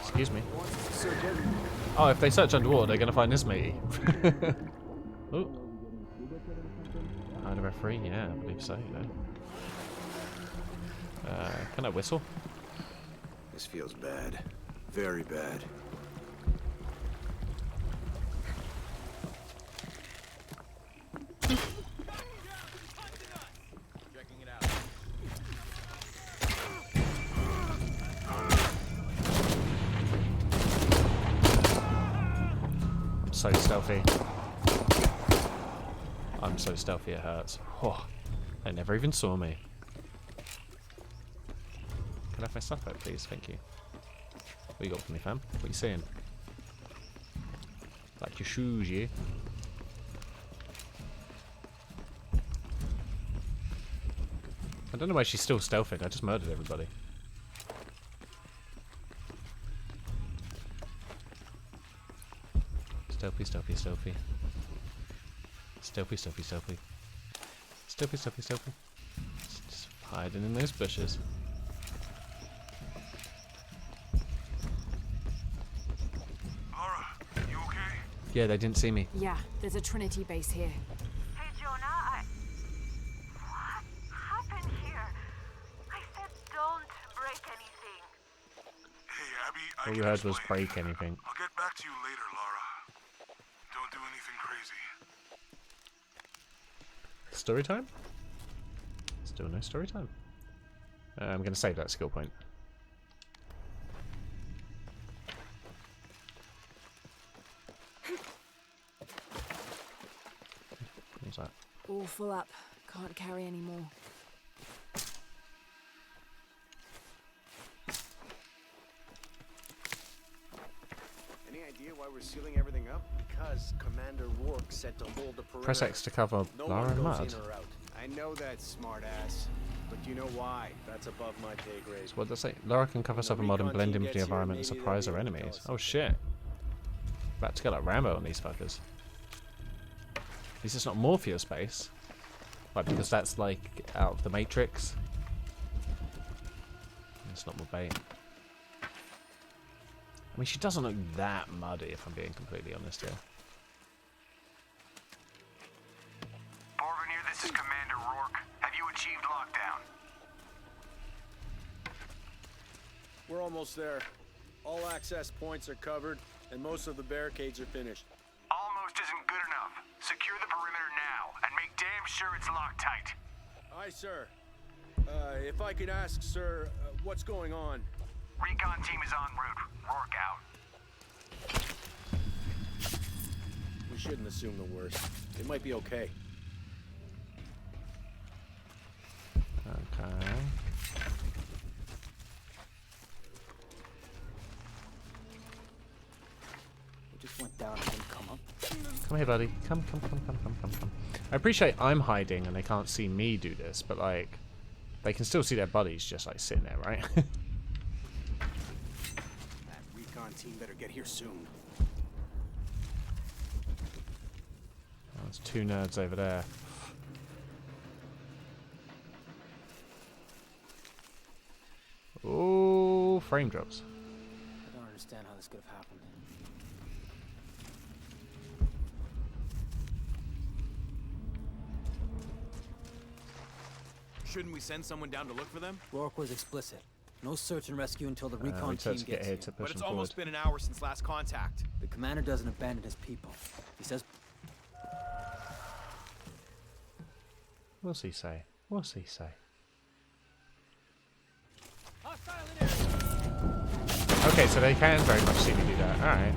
Excuse me. He wants us to search everything. Oh, if they search underwater, they're going to find this matey. Oh. Hide a referee? Yeah, I believe so, you know. Can I whistle? This feels bad. Very bad. Checking it out. I'm so stealthy. I'm so stealthy it hurts. Oh, they never even saw me. Can I have my stuff out, please? Thank you. What you got for me, fam? What are you saying? Like your shoes, yeah? I don't know why she's still stealthing. I just murdered everybody. Stealthy, stealthy, stealthy. Stealthy, stealthy, stealthy. Stealthy, stealthy, stealthy. Just hiding in those bushes. Laura, you okay? Yeah, they didn't see me. Yeah, there's a Trinity base here. Hey, Jonah, what happened here? I said don't break anything. Hey, Abby, I All we can heard was explain. break anything. I'll get back to you later, Laura. Don't do anything crazy. Story time? Still no story time. I'm going to save that skill point. What's that? All full up. Can't carry any more. Any idea why we're sealing everything up? Because Commander Rourke said to hold the perimeter. Press X to cover No Lara one and goes Mud. in or out. I know that, smartass. But you know why? That's above my pay grade. So what does that say? Lara can cover herself in mud and blend into the environment and surprise her enemies. Oh shit. About to go like Rambo on these fuckers. At least it's not Morpheus base. Like, because that's like out of the Matrix. It's not more bait. I mean, she doesn't look that muddy, if I'm being completely honest here. Borvenir, this is Commander Rourke. Have you achieved lockdown? We're almost there. All access points are covered, and most of the barricades are finished. Almost isn't good enough. Secure the perimeter now, and make damn sure it's locked tight. Aye, sir. If I could ask, sir, what's going on? Recon team is en route. Rourke out. We shouldn't assume the worst. It might be okay. Okay. It just went down and didn't come up. Come here, buddy. Come. I appreciate I'm hiding and they can't see me do this, but like, they can still see their buddies just like sitting there, right? That recon team better get here soon. There's two nerds over there. Oh, frame drops. I don't understand how this could have happened. Shouldn't we send someone down to look for them? Rourke was explicit. No search and rescue until the recon we team took to get gets here here. to push But it's them almost forward. been an hour since last contact. The commander doesn't abandon his people. He says What's he say? What's he say? Okay, so they can very much see me do that. Alright.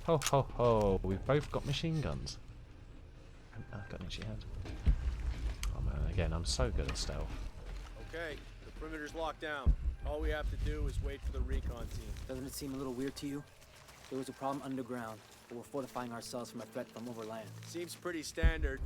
Ho ho ho, we've both got machine guns. I've got an itchy hand. Oh man, again, I'm so good at stealth. Okay, the perimeter's locked down. All we have to do is wait for the recon team. Doesn't it seem a little weird to you? There was a problem underground. but we're fortifying ourselves from a threat from overland. Seems pretty standard.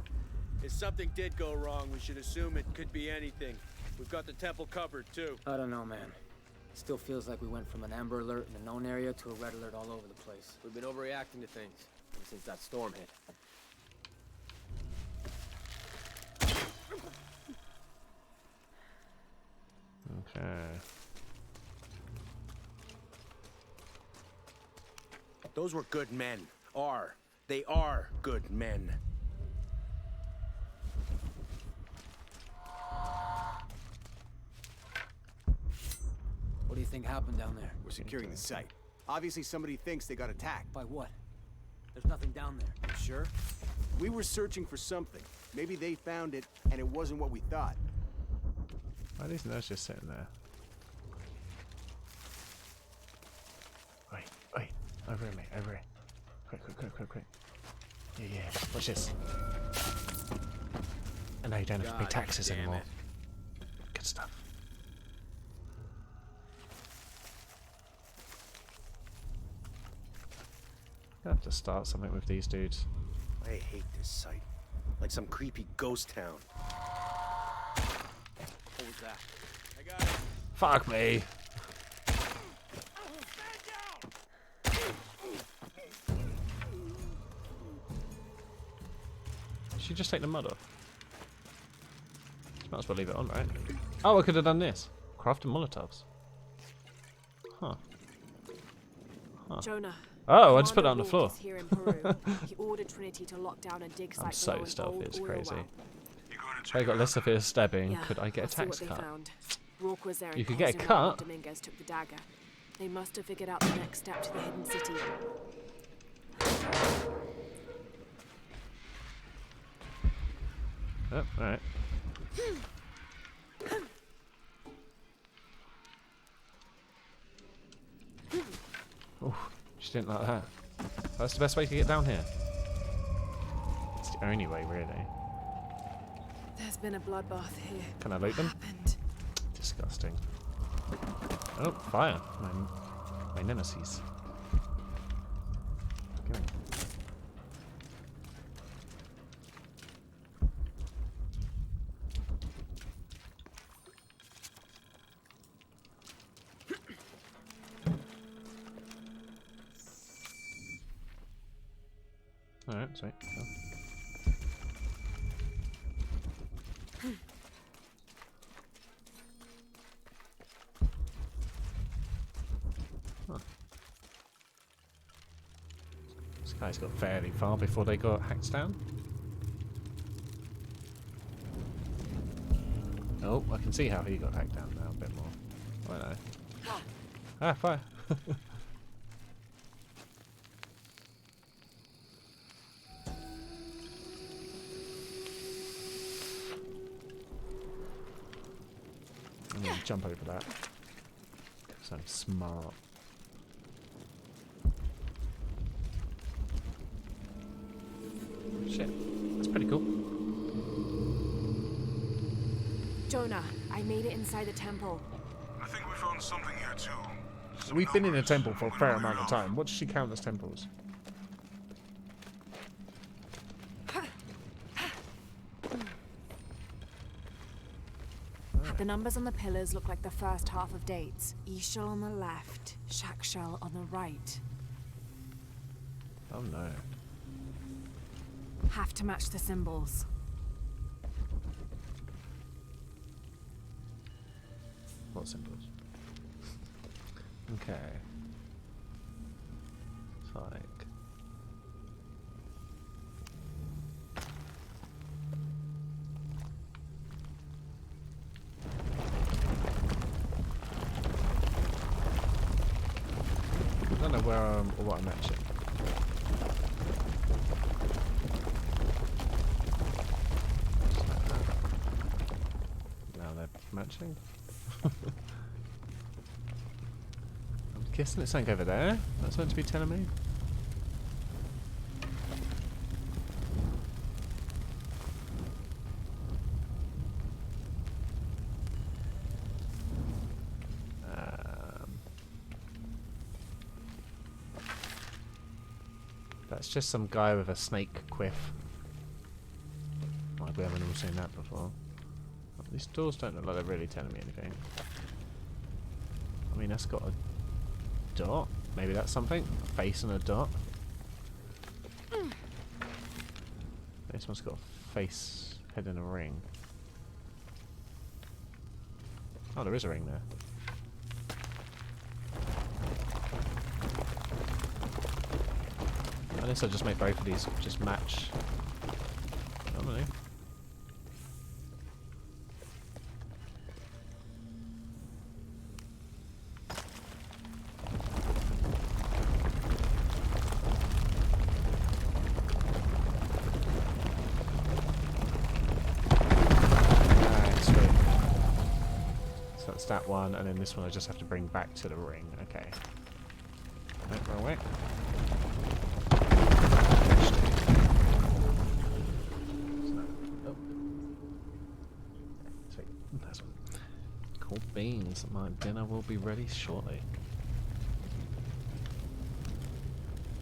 If something did go wrong, we should assume it could be anything. We've got the temple covered, too. I don't know, man. It still feels like we went from an amber alert in a known area to a red alert all over the place. We've been overreacting to things ever since that storm hit. Okay. Those were good men. They are good men. What do you think happened down there? We're securing the site. Obviously somebody thinks they got attacked. By what? There's nothing down there. Sure? We were searching for something. Maybe they found it, and it wasn't what we thought. Why are these nerds just sitting there? Wait, over here, mate, over here. Quick. Yeah, watch this. And now you don't have to pay taxes anymore. Good stuff. I have to start something with these dudes. I hate this site. Like some creepy ghost town. What was that? I got it. Fuck me. Did she just take the mud off? Might as well leave it on, right? Oh, I could have done this. Crafting Molotovs. Huh. Jonah. Oh, I just put that on the floor. Here in Peru. He ordered Trinity to lock down a dig site I'm so below an stealthy, old it's oil crazy. well. I got less severe stabbing. Yeah, Could I get a I'll see tax what they cut? found. Rourke was there. You in could get a person while cut. Dominguez took the dagger. They must have figured out the next step to the hidden city. Oh, alright. Oh, she didn't like that. That's the best way to get down here. It's the only way, really. There's been a bloodbath here. Can I loot them? Happened. Disgusting. Oh, fire. My nemesis. Give me. Alright, sweet. Cool. Huh. This guy's got fairly far before they got hacked down. Oh, I can see how he got hacked down now a bit more. I know. Ah, fire! I'm gonna jump over that. Because I'm smart. Shit, that's pretty cool. Jonah, I made it inside the temple. I think we found something here too. We've been in a temple for a fair amount of time. What does she count as temples? The numbers on the pillars look like the first half of dates. Ishal on the left, Shakshal on the right. Oh no. Have to match the symbols. What symbols? Okay. It's like... I don't know where I'm or what I'm matching. Just like that. Now they're matching. I'm guessing it's something over there. That's meant to be telling me. That's just some guy with a snake quiff. Like we haven't all seen that before. These doors don't look like they're really telling me anything. I mean, that's got a dot. Maybe that's something. A face and a dot. This one's got a face, head and a ring. Oh, there is a ring there. Unless I just make both of these just match. I don't know. That one, and then this one I just have to bring back to the ring. Okay. Nope, wrong way. Sweet. That's one. Cool beans. My dinner will be ready shortly.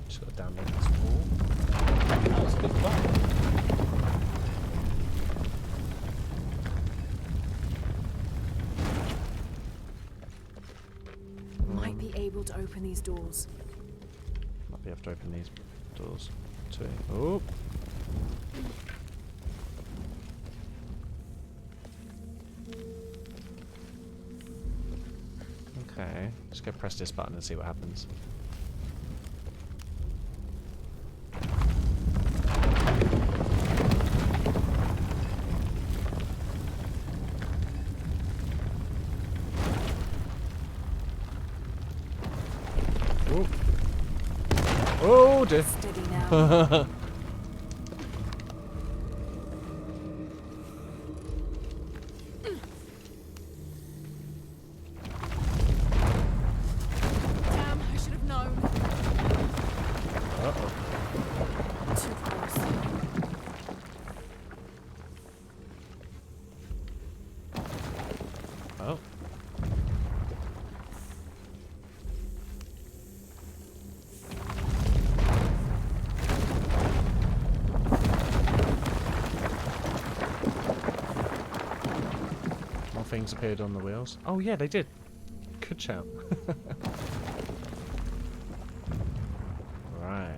Just got to download this wall. That was a big fun. Able to open these doors. Might be able to open these doors too. Oh. Okay, just go press this button and see what happens. Oh dear. Steady now. Damn, I should have known. Uh-oh. Too close. Oh. Things appeared on the wheels. Oh yeah, they did. Good shout. Right.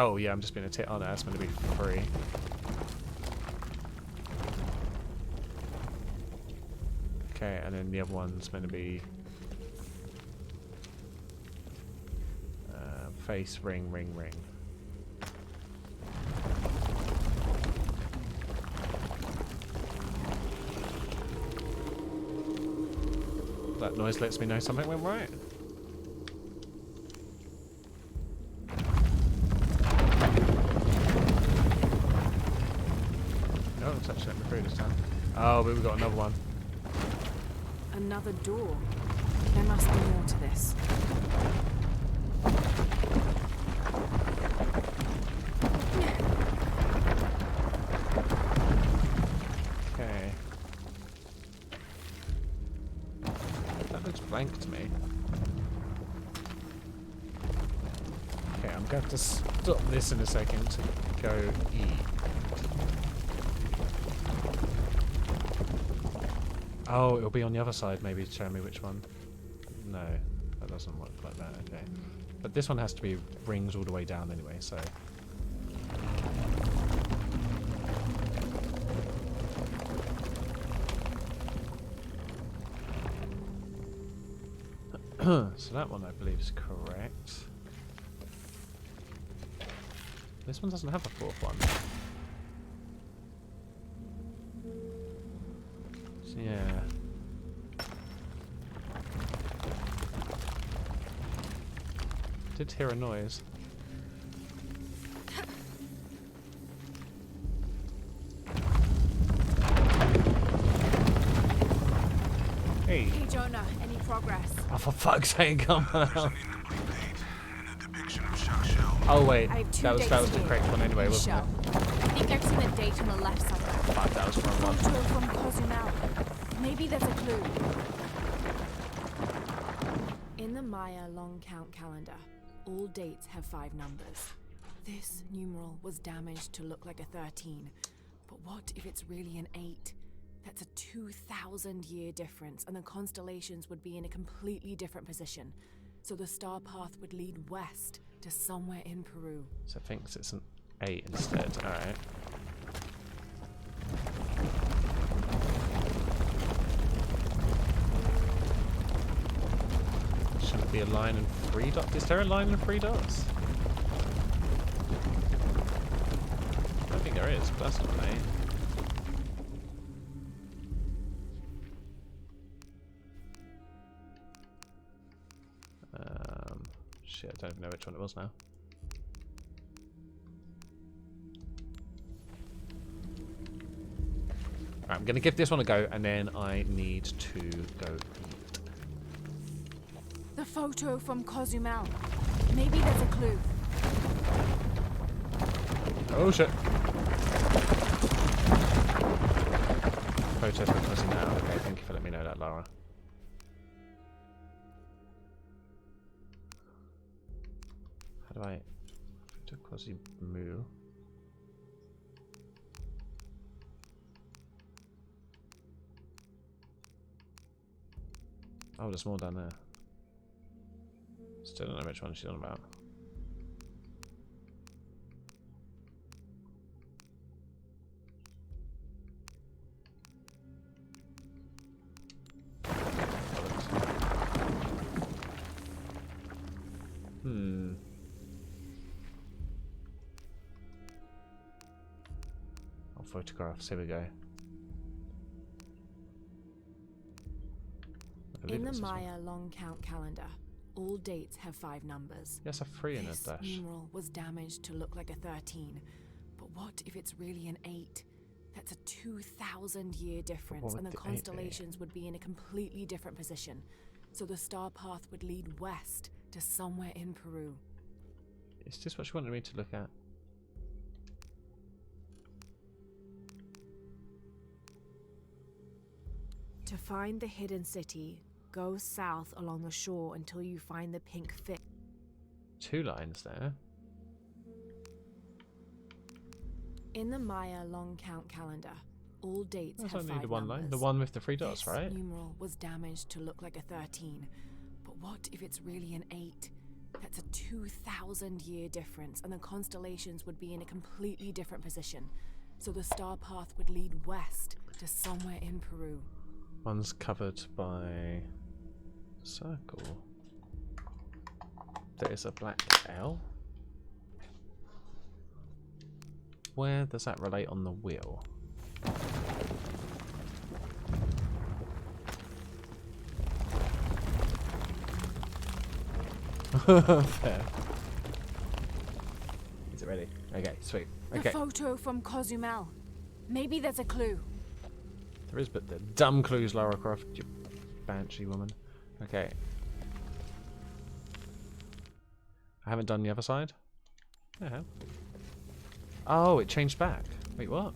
Oh yeah, I'm just being a tit. Oh no, that's meant to be free. Okay, and then the other one's meant to be face, ring, ring, ring. That noise lets me know something went right. Oh, it's actually let me through this time. Oh, but we've got another one. Another door. There must be more to this. Okay. That looks blank to me. Okay, I'm going to stop this in a second to go eat. Oh, it'll be on the other side maybe to show me which one. No, that doesn't work like that, okay. But this one has to be rings all the way down anyway, so... So that one I believe is correct. This one doesn't have a fourth one. So yeah. Did hear a noise. progress. Oh, for fuck's sake, come on. Oh wait, I have two that was dates the here. correct one anyway, wasn't Show. it? I think I've seen a date on the left somewhere. Fuck, that was the wrong one. Photo from Cozumel. Maybe there's a clue. In the Maya long count calendar, all dates have 5 numbers. This numeral was damaged to look like a 13. But what if it's really an 8? That's a 2,000-year difference, and the constellations would be in a completely different position. So the star path would lead west to somewhere in Peru. So it thinks it's an 8 instead. Alright. Shouldn't it be a line and 3 dots? Is there a line and 3 dots? I don't think there is, but that's not an 8. Shit, I don't even know which one it was now. Right, I'm going to give this one a go, and then I need to go eat. The photo from Cozumel. Maybe there's a clue. Oh shit. Photo from Cozumel. Okay, thank you for letting me know that, Lara. How do I... Photo Cozumel. Oh, there's more down there. Still don't know which one she's on about. Oh, photographs. Here we go. In the Maya long count calendar, all dates have 5 numbers. Yes, a 3 and a dash. This numeral was damaged to look like a 13. But what if it's really an 8? That's a 2,000-year difference, and the constellations would be in a completely different position. So the star path would lead west to somewhere in Peru. Is this what she wanted me to look at? To find the hidden city, go south along the shore until you find the pink fish. 2 lines there. In the Maya long count calendar, all dates That's have only 5 the one numbers. line. The one with the 3 dots, This right? numeral was damaged to look like a 13. But what if it's really an 8? That's a 2,000-year difference, and the constellations would be in a completely different position. So the star path would lead west to somewhere in Peru. One's covered by circle. There is a black L. Where does that relate on the wheel? Fair. Is it ready? Okay, sweet. Okay. The photo from Cozumel. Maybe there's a clue. There is, but the dumb clues, Lara Croft, you banshee woman. Okay. I haven't done the other side? I have. Oh, it changed back. Wait, what?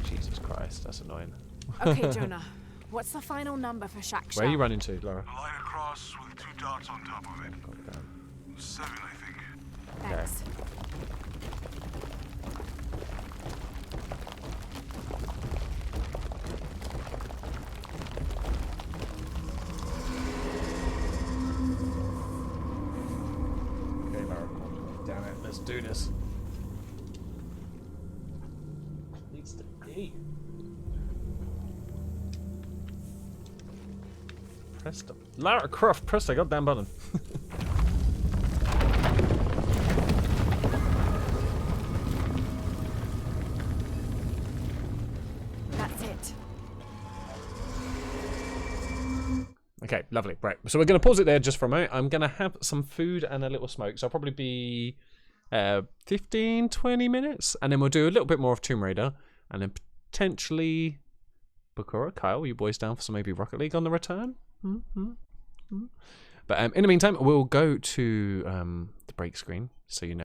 Jesus Christ, that's annoying. Okay, Jonah. What's the final number for Shack Shack? Where are you running to, Laura? A line across with 2 dots on top of it. God damn. 7, I think. Thanks. Okay, Lara. Damn it, let's do this. Needs to be. Press the Lara Croft, press the goddamn button. That's it. Okay, lovely. Right, so we're going to pause it there just for a moment. I'm going to have some food and a little smoke, so I'll probably be 15, 20 minutes, and then we'll do a little bit more of Tomb Raider, and then potentially Bakura, Kyle, you boys down for some maybe Rocket League on the return? But in the meantime, we'll go to the break screen so you know